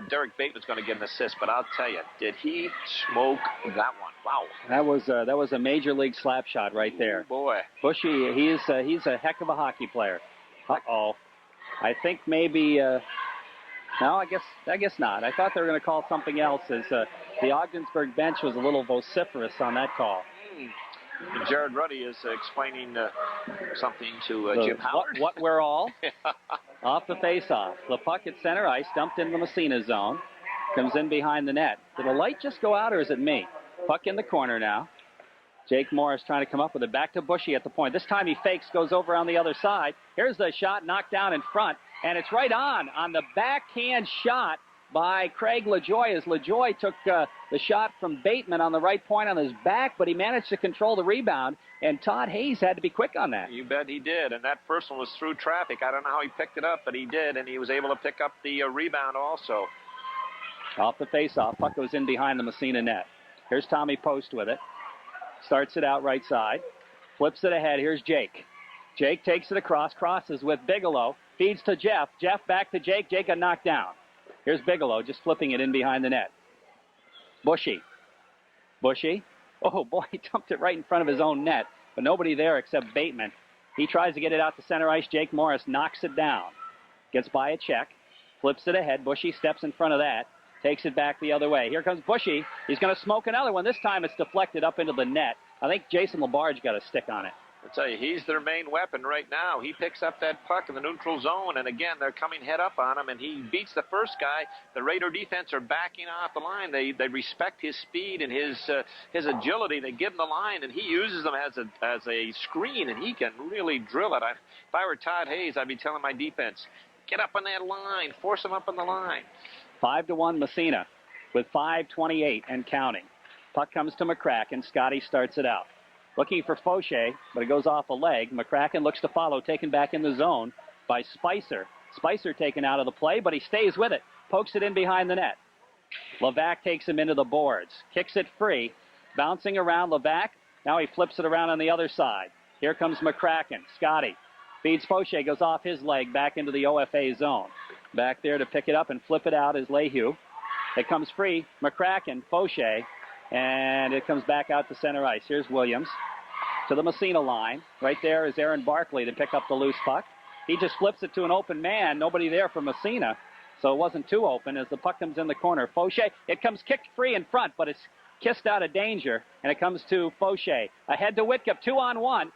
[SPEAKER 2] Derek Bateman's going to get an assist. But I'll tell you, did he smoke that one? Wow.
[SPEAKER 1] That was a major league slap shot right there.
[SPEAKER 2] Ooh, boy.
[SPEAKER 1] Bushy, he's a heck of a hockey player. Uh-oh. I think maybe, no, I guess not. I thought they were going to call something else, as the Ogdensburg bench was a little vociferous on that call.
[SPEAKER 2] Jared Ruddy is explaining something to Jim Howard.
[SPEAKER 1] What we're all. Off the face-off. The puck at center ice, dumped in the Massena zone. Comes in behind the net. Did the light just go out, or is it me? Puck in the corner now. Jake Morris trying to come up with it. Back to Bushy at the point. This time he fakes, goes over on the other side. Here's the shot, knocked down in front. And it's right on the backhand shot by Craig LaJoy, as LaJoy took the shot from Bateman on the right point on his back, but he managed to control the rebound, and Todd Hayes had to be quick on that.
[SPEAKER 2] You bet he did, and that first one was through traffic. I don't know how he picked it up, but he did, and he was able to pick up the rebound also.
[SPEAKER 1] Off the face-off, puck goes in behind the Massena net. Here's Tommy Post with it. Starts it out right side. Flips it ahead. Here's Jake. Jake takes it across, crosses with Bigelow. Feeds to Jeff. Jeff back to Jake. Jake got knocked down. Here's Bigelow just flipping it in behind the net. Bushy. Oh, boy, he dumped it right in front of his own net. But nobody there except Bateman. He tries to get it out to center ice. Jake Morris knocks it down. Gets by a check. Flips it ahead. Bushy steps in front of that. Takes it back the other way. Here comes Bushy. He's going to smoke another one. This time it's deflected up into the net. I think Jason Labarge got a stick on it.
[SPEAKER 2] I'll tell you, he's their main weapon right now. He picks up that puck in the neutral zone, and again, they're coming head up on him, and he beats the first guy. The Raider defense are backing off the line. They respect his speed and his agility. They give him the line, and he uses them as a screen, and he can really drill it. If I were Todd Hayes, I'd be telling my defense, get up on that line, force him up on the line.
[SPEAKER 1] 5-1 Massena with 5:28 and counting. Puck comes to McCracken. Scotty starts it out. Looking for Fauché, but it goes off a leg. McCracken looks to follow, taken back in the zone by Spicer. Spicer taken out of the play, but he stays with it. Pokes it in behind the net. Levac takes him into the boards. Kicks it free. Bouncing around Levac. Now he flips it around on the other side. Here comes McCracken. Scotty feeds Fauché, goes off his leg back into the OFA zone. Back there to pick it up and flip it out is Lehue. It comes free. McCracken, Fauché, and it comes back out to center ice. Here's Williams to the Massena line. Right there is Aaron Barkley to pick up the loose puck. He just flips it to an open man. Nobody there for Massena, so it wasn't too open as the puck comes in the corner. Fauché, it comes kicked free in front, but it's kissed out of danger, and it comes to Fauché. Ahead to Whitcup, 2-on-1.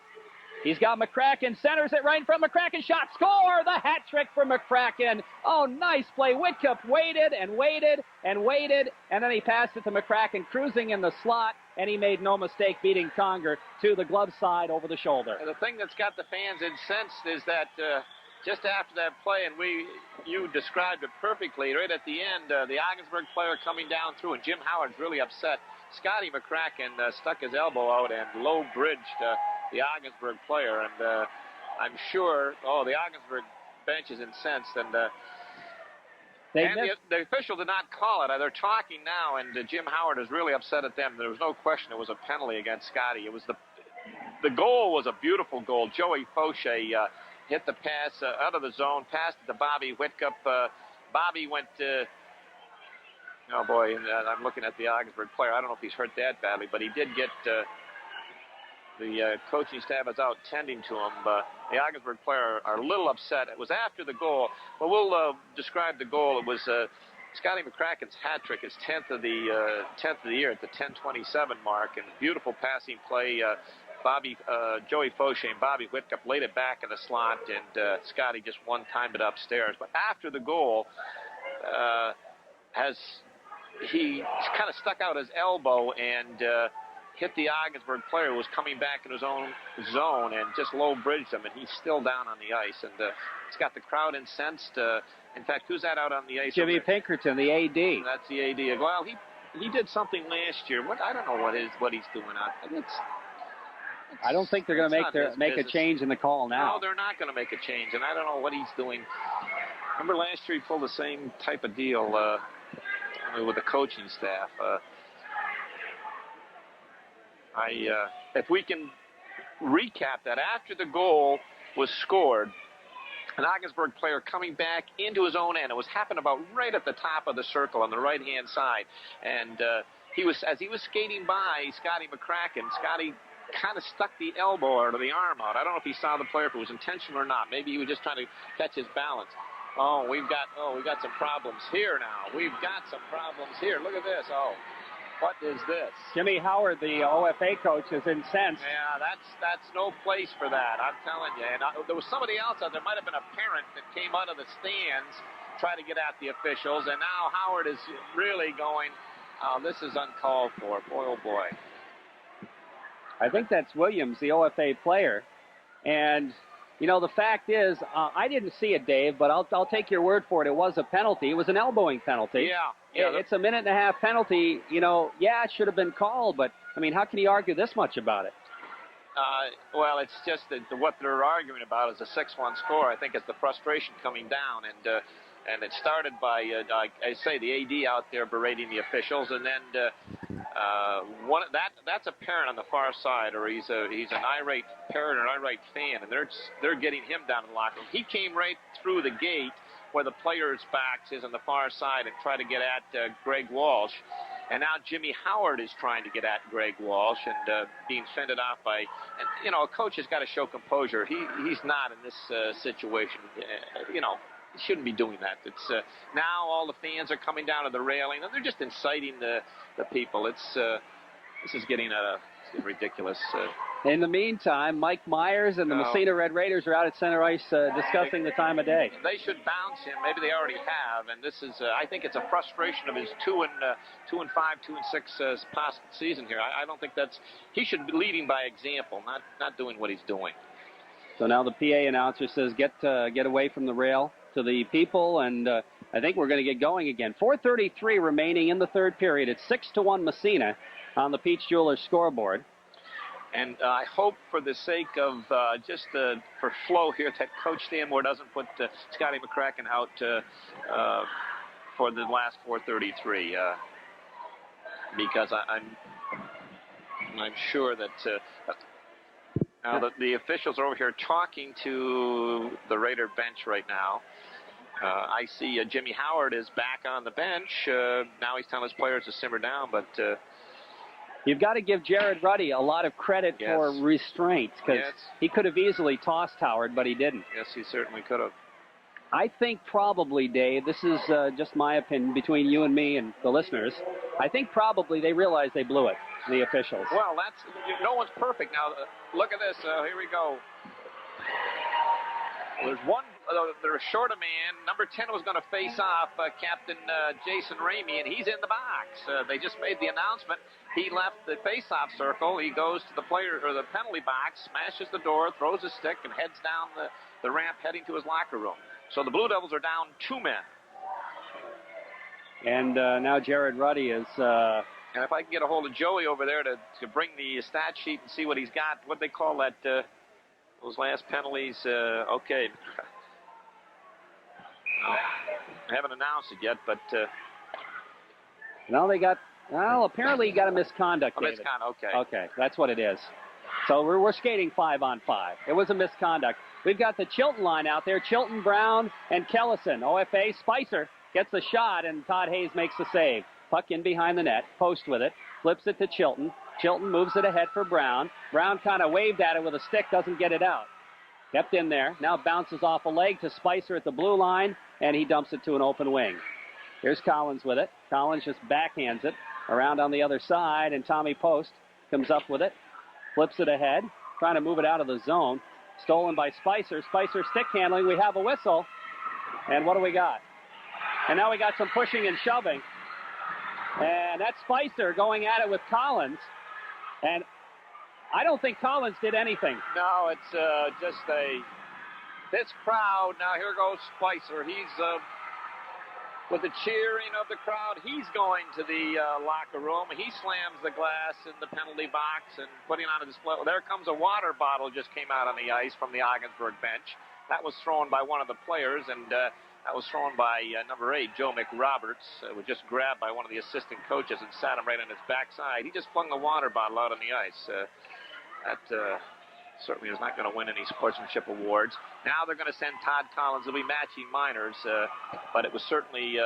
[SPEAKER 1] He's got McCracken, centers it right in front. McCracken shot, score! The hat trick for McCracken. Oh, nice play. Whitcup waited and waited and waited, and then he passed it to McCracken, cruising in the slot, and he made no mistake beating Conger to the glove side over the shoulder.
[SPEAKER 2] And the thing that's got the fans incensed is that just after that play, and you described it perfectly, right at the end, the Ogdensburg player coming down through, and Jim Howard's really upset. Scotty McCracken stuck his elbow out and low-bridged the Ogdensburg player, and I'm sure, the Ogdensburg bench is incensed, and the official did not call it. They're talking now, and Jim Howard is really upset at them. There was no question it was a penalty against Scotty. It was the goal was a beautiful goal. Joey Fauché hit the pass out of the zone, passed it to Bobby Whitcup. Bobby went oh boy, and I'm looking at the Ogdensburg player. I don't know if he's hurt that badly, but he did get the coaching staff is out tending to him. The Ogdensburg player are a little upset. It was after the goal. Well, we'll describe the goal. It was Scotty McCracken's hat trick, his 10th of the year at the 10:27 mark, and beautiful passing play. Joey Fauché and Bobby Whitcup laid it back in the slot, and Scotty just one-timed it upstairs. But after the goal, he kind of stuck out his elbow and hit the Ogdensburg player who was coming back in his own zone and just low-bridged him, and he's still down on the ice. And it's got the crowd incensed. In fact, who's that out on the ice?
[SPEAKER 1] Jimmy Pinkerton, the AD.
[SPEAKER 2] That's the AD. Well, he did something last year. I don't know what he's doing out there.
[SPEAKER 1] I don't think they're going to make a change in the call now.
[SPEAKER 2] No, they're not going to make a change, and I don't know what he's doing. Remember last year he pulled the same type of deal with the coaching staff. If we can recap that, after the goal was scored, an Ogdensburg player coming back into his own end. It was happened about right at the top of the circle on the right-hand side, and as he was skating by Scotty McCracken, Scotty kind of stuck the elbow or the arm out. I don't know if he saw the player, if it was intentional or not. Maybe he was just trying to catch his balance. We've got some problems here now. We've got some problems here. Look at this. What is this?
[SPEAKER 1] Jimmy Howard, the OFA coach, is incensed.
[SPEAKER 2] Yeah, that's no place for that. I'm telling you. And there was somebody else out there. Might have been a parent that came out of the stands, trying to get at the officials, and now Howard is really going, this is uncalled for. Boy, oh boy.
[SPEAKER 1] I think that's Williams, the OFA player. And, the fact is, I didn't see it, Dave, but I'll take your word for it. It was a penalty. It was an elbowing penalty.
[SPEAKER 2] Yeah.
[SPEAKER 1] It's a minute-and-a-half penalty. It should have been called, but, how can you argue this much about it?
[SPEAKER 2] Well, it's just that what they're arguing about is a 6-1 score. I think it's the frustration coming down, and it started by, I say, the AD out there berating the officials, and then that's a parent on the far side, or he's an irate parent or an irate fan, and they're getting him down in the locker room. He came right through the gate where the player's backs is on the far side and tried to get at Greg Walsh. And now Jimmy Howard is trying to get at Greg Walsh and being fended off by, and a coach has got to show composure. He's not in this situation. He shouldn't be doing that. It's now all the fans are coming down to the railing and they're just inciting the people. This is getting ridiculous.
[SPEAKER 1] In the meantime, Mike Myers and the Massena Red Raiders are out at center ice discussing the time of day.
[SPEAKER 2] They should bounce him. Maybe they already have. And this is, I think it's a frustration of his 2-5, 2-6 past season here. I don't think that's. He should be leading by example, not doing what he's doing.
[SPEAKER 1] So now the PA announcer says, get away from the rail to the people, and I think we're going to get going again. 4:33 remaining in the third period. It's 6-1 Massena on the Peach Jewelers scoreboard.
[SPEAKER 2] And I hope for the sake of for flow here that Coach Stanmore doesn't put Scotty McCracken out for the last 4:33 because I'm sure that now that the officials are over here talking to the Raider bench right now. I see Jimmy Howard is back on the bench. Now he's telling his players to simmer down, but
[SPEAKER 1] you've got to give Jared Ruddy a lot of credit for restraint, because he could have easily tossed Howard, but he didn't.
[SPEAKER 2] Yes, he certainly could have.
[SPEAKER 1] I think probably, Dave, this is just my opinion between you and me and the listeners, I think probably they realized they blew it, the officials.
[SPEAKER 2] Well, no one's perfect. Now, look at this. Here we go. There's one. They're short a man. Number 10 was going to face off Captain Jason Ramey, and he's in the box. They just made the announcement. He left the face-off circle. He goes to the the penalty box, smashes the door, throws a stick, and heads down the ramp, heading to his locker room. So the Blue Devils are down 2 men.
[SPEAKER 1] And now Jared Ruddy is.
[SPEAKER 2] And if I can get a hold of Joey over there to bring the stat sheet and see what he's got, what they call that. Those last penalties, okay. I haven't announced it yet, but...
[SPEAKER 1] No, they got... Well, apparently he got a misconduct, David.
[SPEAKER 2] Misconduct, okay.
[SPEAKER 1] Okay, that's what it is. So we're skating 5-on-5. It was a misconduct. We've got the Chilton line out there. Chilton, Brown, and Kellison. OFA, Spicer gets the shot, and Todd Hayes makes the save. Puck in behind the net. Post with it. Flips it to Chilton. Chilton moves it ahead for Brown. Brown kind of waved at it with a stick, doesn't get it out. Kept in there. Now bounces off a leg to Spicer at the blue line, and he dumps it to an open wing. Here's Collins with it. Collins just backhands it around on the other side, and Tommy Post comes up with it. Flips it ahead, trying to move it out of the zone. Stolen by Spicer. Spicer stick handling. We have a whistle. And what do we got? And now we got some pushing and shoving. And that's Spicer going at it with Collins. And I don't think Collins did anything.
[SPEAKER 2] No, it's just this crowd. Now here goes Spicer. He's with the cheering of the crowd. He's going to the locker room. He slams the glass in the penalty box and putting on a display. Well, there comes a water bottle just came out on the ice from the Ogdensburg bench. That was thrown by one of the players, and that was thrown by number 8, Joe McRoberts. Was just grabbed by one of the assistant coaches and sat him right on his backside. He just flung the water bottle out on the ice. That certainly is not going to win any sportsmanship awards. Now they're going to send Todd Collins. They'll be matching minors, but it was certainly...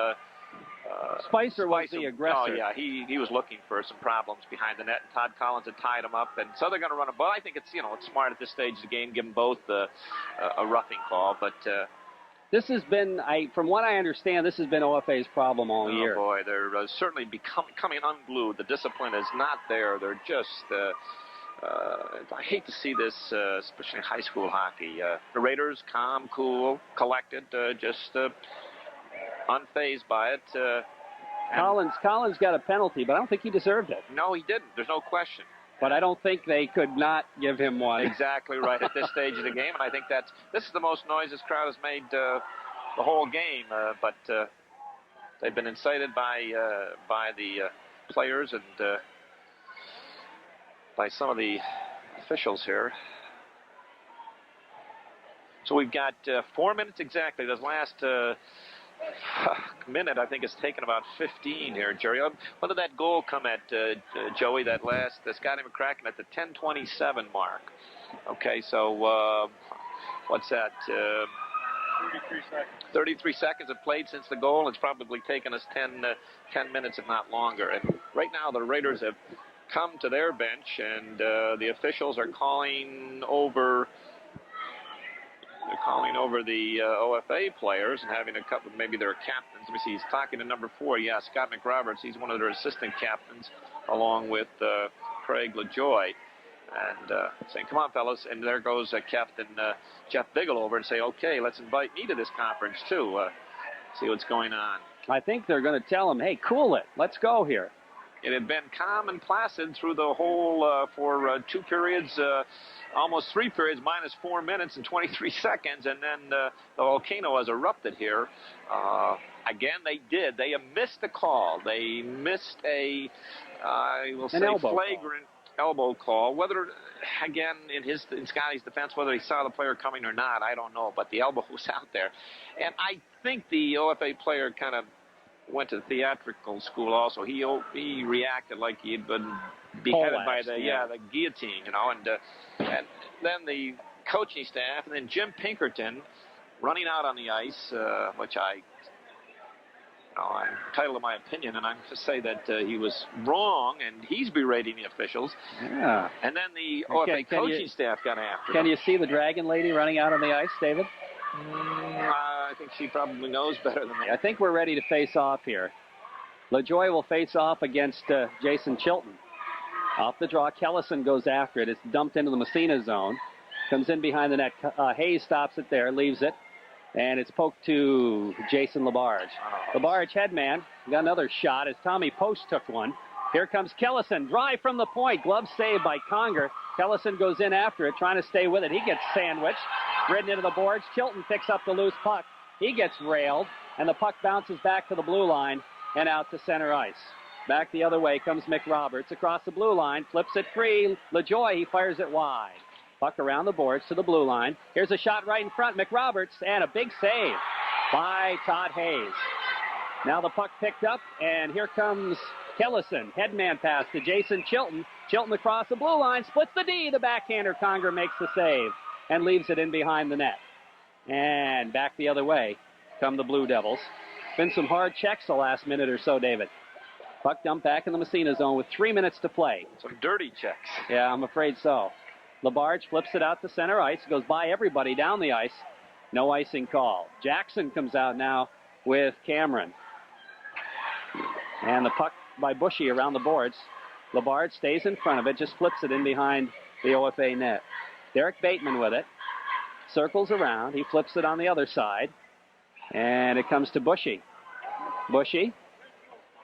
[SPEAKER 1] Spicer was the aggressor.
[SPEAKER 2] Oh, yeah, he was looking for some problems behind the net, and Todd Collins had tied him up, and so they're going to run a ball. I think it's, it's smart at this stage of the game, give them both a roughing call, but...
[SPEAKER 1] This has been, from what I understand, this has been OFA's problem all year.
[SPEAKER 2] Oh, boy, they're certainly becoming unglued. The discipline is not there. They're just... I hate to see this, especially in high school hockey. The Raiders, calm, cool, collected, just unfazed by it.
[SPEAKER 1] Collins got a penalty, but I don't think he deserved it.
[SPEAKER 2] No, he didn't. There's no question.
[SPEAKER 1] But I don't think they could not give him one.
[SPEAKER 2] Exactly right at this stage of the game, and I think this is the most noise this crowd has made the whole game. But they've been incited by the players and by some of the officials here. So we've got 4 minutes exactly. This last minute, I think, has taken about 15 here, Jerry. When did that goal come at, Joey, that last, Scotty McCracken at the 10:27 mark? Okay, so what's that?
[SPEAKER 3] 33 seconds.
[SPEAKER 2] 33 seconds have played since the goal. It's probably taken us 10 minutes, if not longer. And right now the Raiders have come to their bench, and the officials are calling over... They're calling over the OFA players and having a couple, maybe their captains. Let me see, he's talking to number 4. Yeah, Scott McRoberts. He's one of their assistant captains, along with Craig LaJoy. And saying, come on, fellas. And there goes Captain Jeff Bigelow over and say, okay, let's invite me to this conference, too. See what's going on.
[SPEAKER 1] I think they're going to tell him, hey, cool it. Let's go here.
[SPEAKER 2] It had been calm and placid through the whole for 2 periods, almost 3 periods, minus 4 minutes and 23 seconds. And then the volcano has erupted here. Again, they did. They missed a call. They missed a, I will say, flagrant elbow call. Whether, again, in Scotty's defense, whether he saw the player coming or not, I don't know. But the elbow was out there. And I think the OFA player kind of went to theatrical school also. He reacted like he had been beheaded by the guillotine, you know. And then the coaching staff, and then Jim Pinkerton running out on the ice, which I'm entitled to my opinion, and I'm to say that he was wrong, and he's berating the officials.
[SPEAKER 1] Yeah.
[SPEAKER 2] And then the OFA coaching staff got after him.
[SPEAKER 1] Can you see the Dragon Lady running out on the ice, David?
[SPEAKER 2] I think she probably knows better than me.
[SPEAKER 1] I think we're ready to face off here. LaJoy will face off against Jason Chilton. Off the draw, Kellison goes after it. It's dumped into the Massena zone. Comes in behind the net. Hayes stops it there, leaves it. And it's poked to Jason LaBarge. LaBarge, headman, got another shot as Tommy Post took one. Here comes Kellison, drive from the point. Glove saved by Conger. Kellison goes in after it, trying to stay with it. He gets sandwiched, ridden into the boards. Chilton picks up the loose puck. He gets railed, and the puck bounces back to the blue line and out to center ice. Back the other way comes McRoberts across the blue line, flips it free. LaJoy, he fires it wide. Puck around the boards to the blue line. Here's a shot right in front, McRoberts, and a big save by Todd Hayes. Now the puck picked up, and here comes Kellison. Headman pass to Jason Chilton. Chilton across the blue line, splits the D. The backhander, Conger makes the save and leaves it in behind the net. And back the other way come the Blue Devils. Been some hard checks the last minute or so, David. Puck dumped back in the Massena zone with 3 minutes to play.
[SPEAKER 2] Some dirty checks.
[SPEAKER 1] Yeah, I'm afraid so. LaBarge flips it out to center ice, goes by everybody down the ice. No icing call. Jackson comes out now with Cameron. And the puck by Bushy around the boards. LaBarge stays in front of it, just flips it in behind the OFA net. Derek Bateman with it. Circles around. He flips it on the other side. And it comes to Bushy. Bushy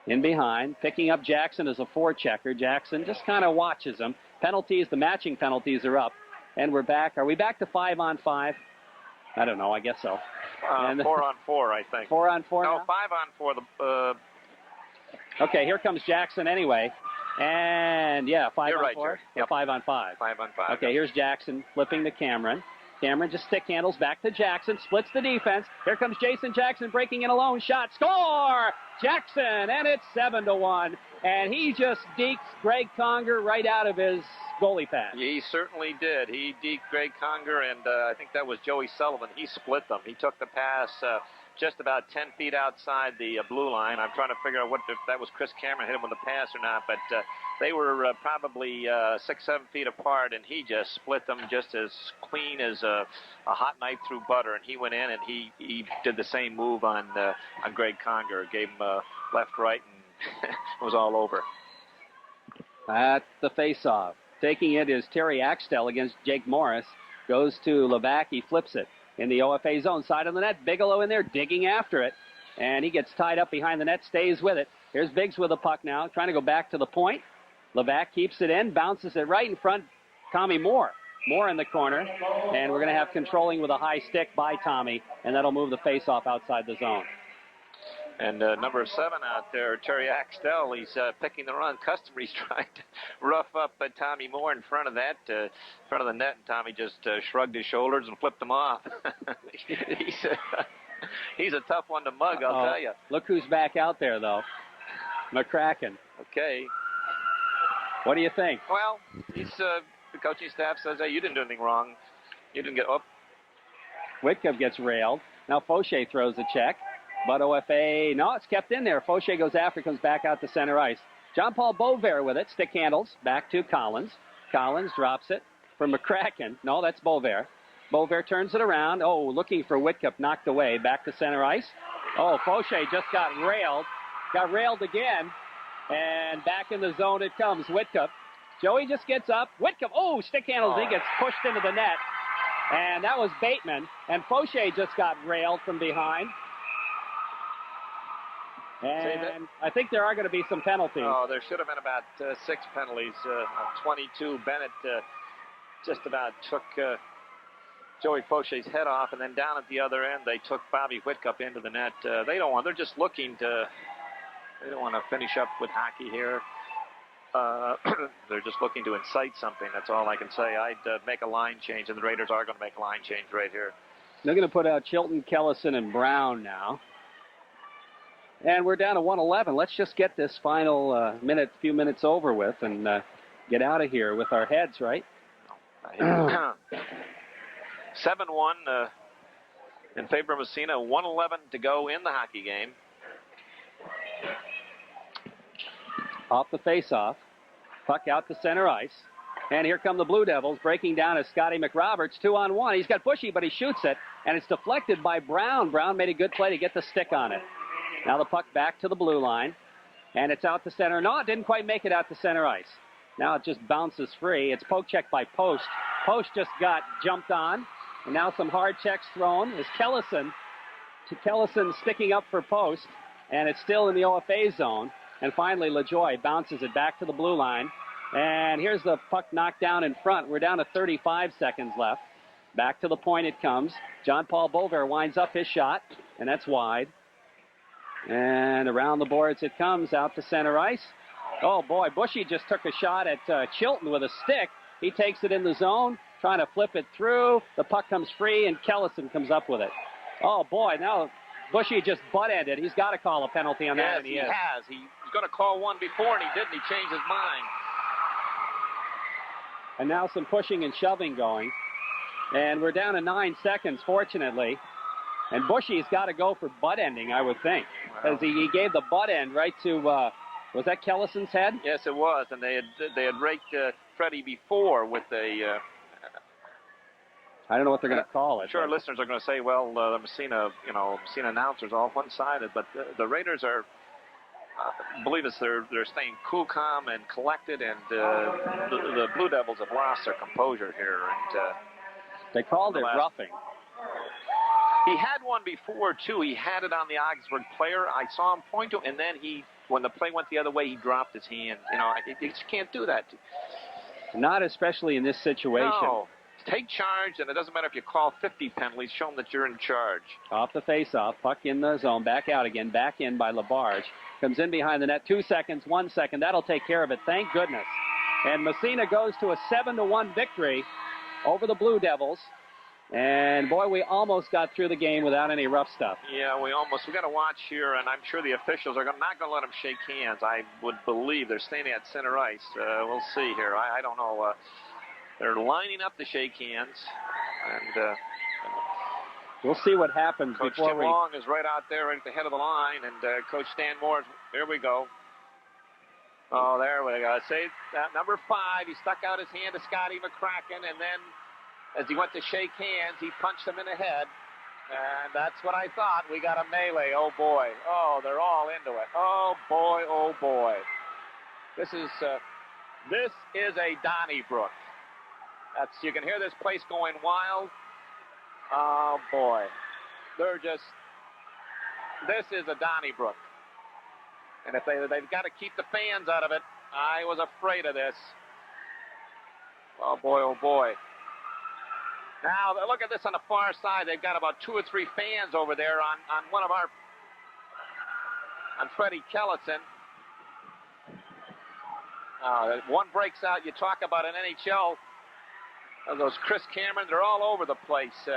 [SPEAKER 1] in behind, picking up Jackson as a forechecker. Jackson just kind of watches him. Penalties, the matching penalties are up. And we're back. Are we back to 5-on-5? I don't know. I guess so.
[SPEAKER 2] 4-on-4, I think.
[SPEAKER 1] 4-on-4
[SPEAKER 2] No,
[SPEAKER 1] now?
[SPEAKER 2] 5-on-4.
[SPEAKER 1] Okay, here comes Jackson anyway. And, 5-on-4?
[SPEAKER 2] You're right, Jerry. Yep.
[SPEAKER 1] 5-on-5.
[SPEAKER 2] 5-on-5.
[SPEAKER 1] Okay, here's Jackson flipping to Cameron. Cameron just stick handles back to Jackson, splits the defense. Here comes Jason Jackson breaking in a lone shot. Score! Jackson, and it's 7-1. And he just deked Greg Conger right out of his goalie pad.
[SPEAKER 2] He certainly did. He deked Greg Conger, and I think that was Joey Sullivan. He split them. He took the pass just about 10 feet outside the blue line. I'm trying to figure out if that was Chris Cameron hit him with a pass or not, but they were probably 6-7 feet apart, and he just split them just as clean as a hot knife through butter. And he went in and he did the same move on Greg Conger. Gave him left, right, and it was all over.
[SPEAKER 1] At the face-off. Taking it is Terry Axtell against Jake Morris. Goes to Levac. He flips it in the OFA zone. Side of the net. Bigelow in there digging after it. And he gets tied up behind the net. Stays with it. Here's Biggs with the puck now. Trying to go back to the point. Levac keeps it in. Bounces it right in front. Tommy Moore. Moore in the corner. And we're going to have controlling with a high stick by Tommy. And that'll move the face-off outside the zone.
[SPEAKER 2] And number 7 out there, Terry Axtell, he's picking the wrong customer. He's trying to rough up Tommy Moore in front of that, in front of the net, and Tommy just shrugged his shoulders and flipped him off. He's a tough one to mug, I'll tell you.
[SPEAKER 1] Look who's back out there, though. McCracken.
[SPEAKER 2] Okay.
[SPEAKER 1] What do you think?
[SPEAKER 2] Well, the coaching staff says, hey, you didn't do anything wrong. You didn't get up.
[SPEAKER 1] Whitcup gets railed. Now Fauché throws a check. But OFA, no, it's kept in there. Fauché goes after, comes back out to center ice. John Paul Bovair with it, stick handles, back to Collins. Collins drops it for McCracken. No, that's Bovair. Bovair turns it around. Oh, looking for Whitcup, knocked away, back to center ice. Oh, Fauché just got railed again, and back in the zone it comes. Whitcup Joey just gets up. Whitcomb, oh, stick handles. He gets pushed into the net. And that was Bateman. And Fauché just got railed from behind. And I think there are going to be some penalties.
[SPEAKER 2] Oh, there should have been about 6 penalties on 22. Bennett just about took Joey Fauché's head off, and then down at the other end, they took Bobby Whitcup into the net. They don't want. They're just looking to. They don't want to finish up with hockey here. They're just looking to incite something. That's all I can say. I'd make a line change, and the Raiders are going to make a line change right here.
[SPEAKER 1] They're going to put out Chilton, Kellison, and Brown now. And we're down to 111. Let's just get this final few minutes over with and get out of here with our heads, right?
[SPEAKER 2] 7-1 in favor of Massena. 1:11 to go in the hockey game.
[SPEAKER 1] Off the face-off. Puck out to center ice. And here come the Blue Devils. Breaking down is Scotty McRoberts. 2-on-1. He's got Bushy, but he shoots it. And it's deflected by Brown. Brown made a good play to get the stick on it. Now the puck back to the blue line. And it's out to center. No, it didn't quite make it out to center ice. Now it just bounces free. It's poke check by Post. Post just got jumped on. And now some hard checks thrown. Is Kellison sticking up for Post. And it's still in the OFA zone. And finally, LaJoie bounces it back to the blue line. And here's the puck knocked down in front. We're down to 35 seconds left. Back to the point it comes. John Paul Bover winds up his shot. And that's wide. And around the boards it comes, out to center ice. Oh, boy, Bushy just took a shot at Chilton with a stick. He takes it in the zone, trying to flip it through. The puck comes free, and Kellison comes up with it. Oh, boy, now Bushy just butt-ended. He's got to call a penalty on that.
[SPEAKER 2] Yes, he has. He was going to call one before, and he didn't. He changed his mind.
[SPEAKER 1] And now some pushing and shoving going. And we're down to 9 seconds, fortunately. And Bushy's got to go for butt ending, I would think. As he gave the butt end right to, was that Kellison's head?
[SPEAKER 2] Yes, it was. And they had raked Freddie before with a...
[SPEAKER 1] I don't know what they're going to call it.
[SPEAKER 2] I'm sure listeners are going to say, well, the Massena announcers are all one-sided. But the Raiders are, believe us, they're staying cool, calm, and collected. And the Blue Devils have lost their composure here. And
[SPEAKER 1] they called it roughing.
[SPEAKER 2] He had one before, too. He had it on the Augsburg player. I saw him point to him, and then when the play went the other way, he dropped his hand. You just can't do that.
[SPEAKER 1] Not especially in this situation.
[SPEAKER 2] No. Take charge, and it doesn't matter if you call 50 penalties. Show them that you're in charge.
[SPEAKER 1] Off the face-off, puck in the zone, back out again, back in by Labarge. Comes in behind the net, 2 seconds, 1 second. That'll take care of it, thank goodness. And Massena goes to a 7-1 victory over the Blue Devils. And, boy, we almost got through the game without any rough stuff.
[SPEAKER 2] Yeah, we got to watch here, and I'm sure the officials are not going to let them shake hands. I would believe they're staying at center ice. We'll see here. I don't know. They're lining up to shake hands. And
[SPEAKER 1] we'll see what happens.
[SPEAKER 2] Coach Tim Long is right out there right at the head of the line, and Coach Stan Moore, here we go. Oh, there we go. See, number 5, he stuck out his hand to Scotty McCracken, and then as he went to shake hands, he punched him in the head. And that's what I thought. We got a melee. Oh, boy. Oh, they're all into it. Oh, boy. Oh, boy. This is a Donnybrook. You can hear this place going wild. Oh, boy. This is a Donnybrook. And if they've got to keep the fans out of it, I was afraid of this. Oh, boy. Oh, boy. Now, look at this on the far side. They've got about 2 or 3 fans over there on Freddie Kellison. One breaks out. You talk about an NHL. Those Chris Cameron, they're all over the place.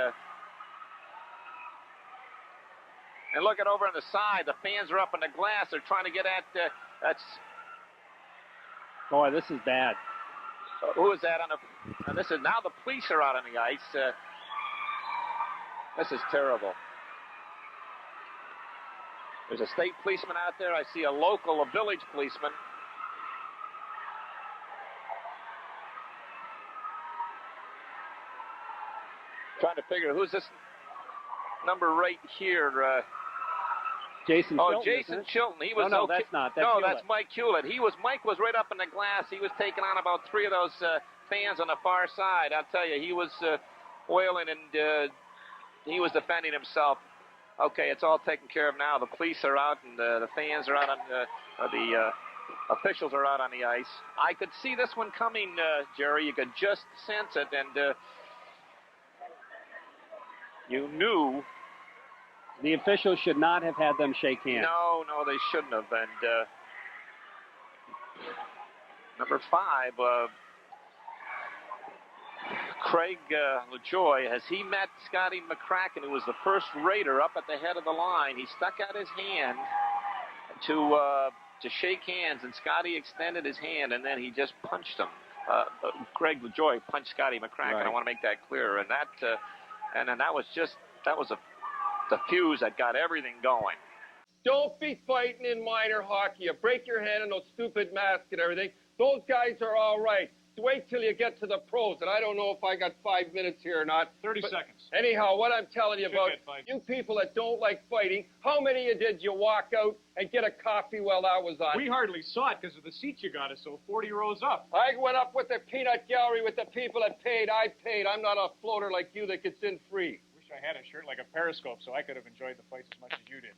[SPEAKER 2] And look at over on the side. The fans are up in the glass. They're trying to get at...
[SPEAKER 1] Boy, this is bad.
[SPEAKER 2] Who is that now the police are out on the ice. This is terrible. There's a state policeman out there. I see a village policeman. Trying to figure who's this number right here.
[SPEAKER 1] Jason Chilton,
[SPEAKER 2] Jason Chilton. He was
[SPEAKER 1] no,
[SPEAKER 2] okay.
[SPEAKER 1] that's not. That's
[SPEAKER 2] no,
[SPEAKER 1] Hewlett.
[SPEAKER 2] that's Mike Hewlett. Mike was right up in the glass. He was taking on about 3 of those fans on the far side. I'll tell you, he was wailing, and he was defending himself. Okay, it's all taken care of now. The police are out, and the fans are out on the officials are out on the ice. I could see this one coming, Jerry. You could just sense it, and you knew.
[SPEAKER 1] The officials should not have had them shake hands.
[SPEAKER 2] No, they shouldn't have. And number 5, Craig LaJoy, has he met Scotty McCracken, who was the first Raider up at the head of the line. He stuck out his hand to shake hands, and Scotty extended his hand, and then he just punched him. Craig LaJoy punched Scotty McCracken.
[SPEAKER 1] Right.
[SPEAKER 2] I want to make that clear. And then that was the fuse that got everything going.
[SPEAKER 4] Don't be fighting in minor hockey. You break your hand in those stupid masks and everything. Those guys are all right. Wait till you get to the pros, and I don't know if I got 5 minutes here or not.
[SPEAKER 3] 30 seconds.
[SPEAKER 4] Anyhow, what I'm telling you
[SPEAKER 3] Should
[SPEAKER 4] about,
[SPEAKER 3] get 5.
[SPEAKER 4] you people that don't like fighting, how many of you did you walk out and get a coffee while that was on?
[SPEAKER 3] We hardly saw it because of the seat you got us, so 40 rows up.
[SPEAKER 4] I went up with the peanut gallery with the people that paid. I paid. I'm not a floater like you that gets in free.
[SPEAKER 3] Wish I had a shirt like a Periscope so I could have enjoyed the fights as much as you did.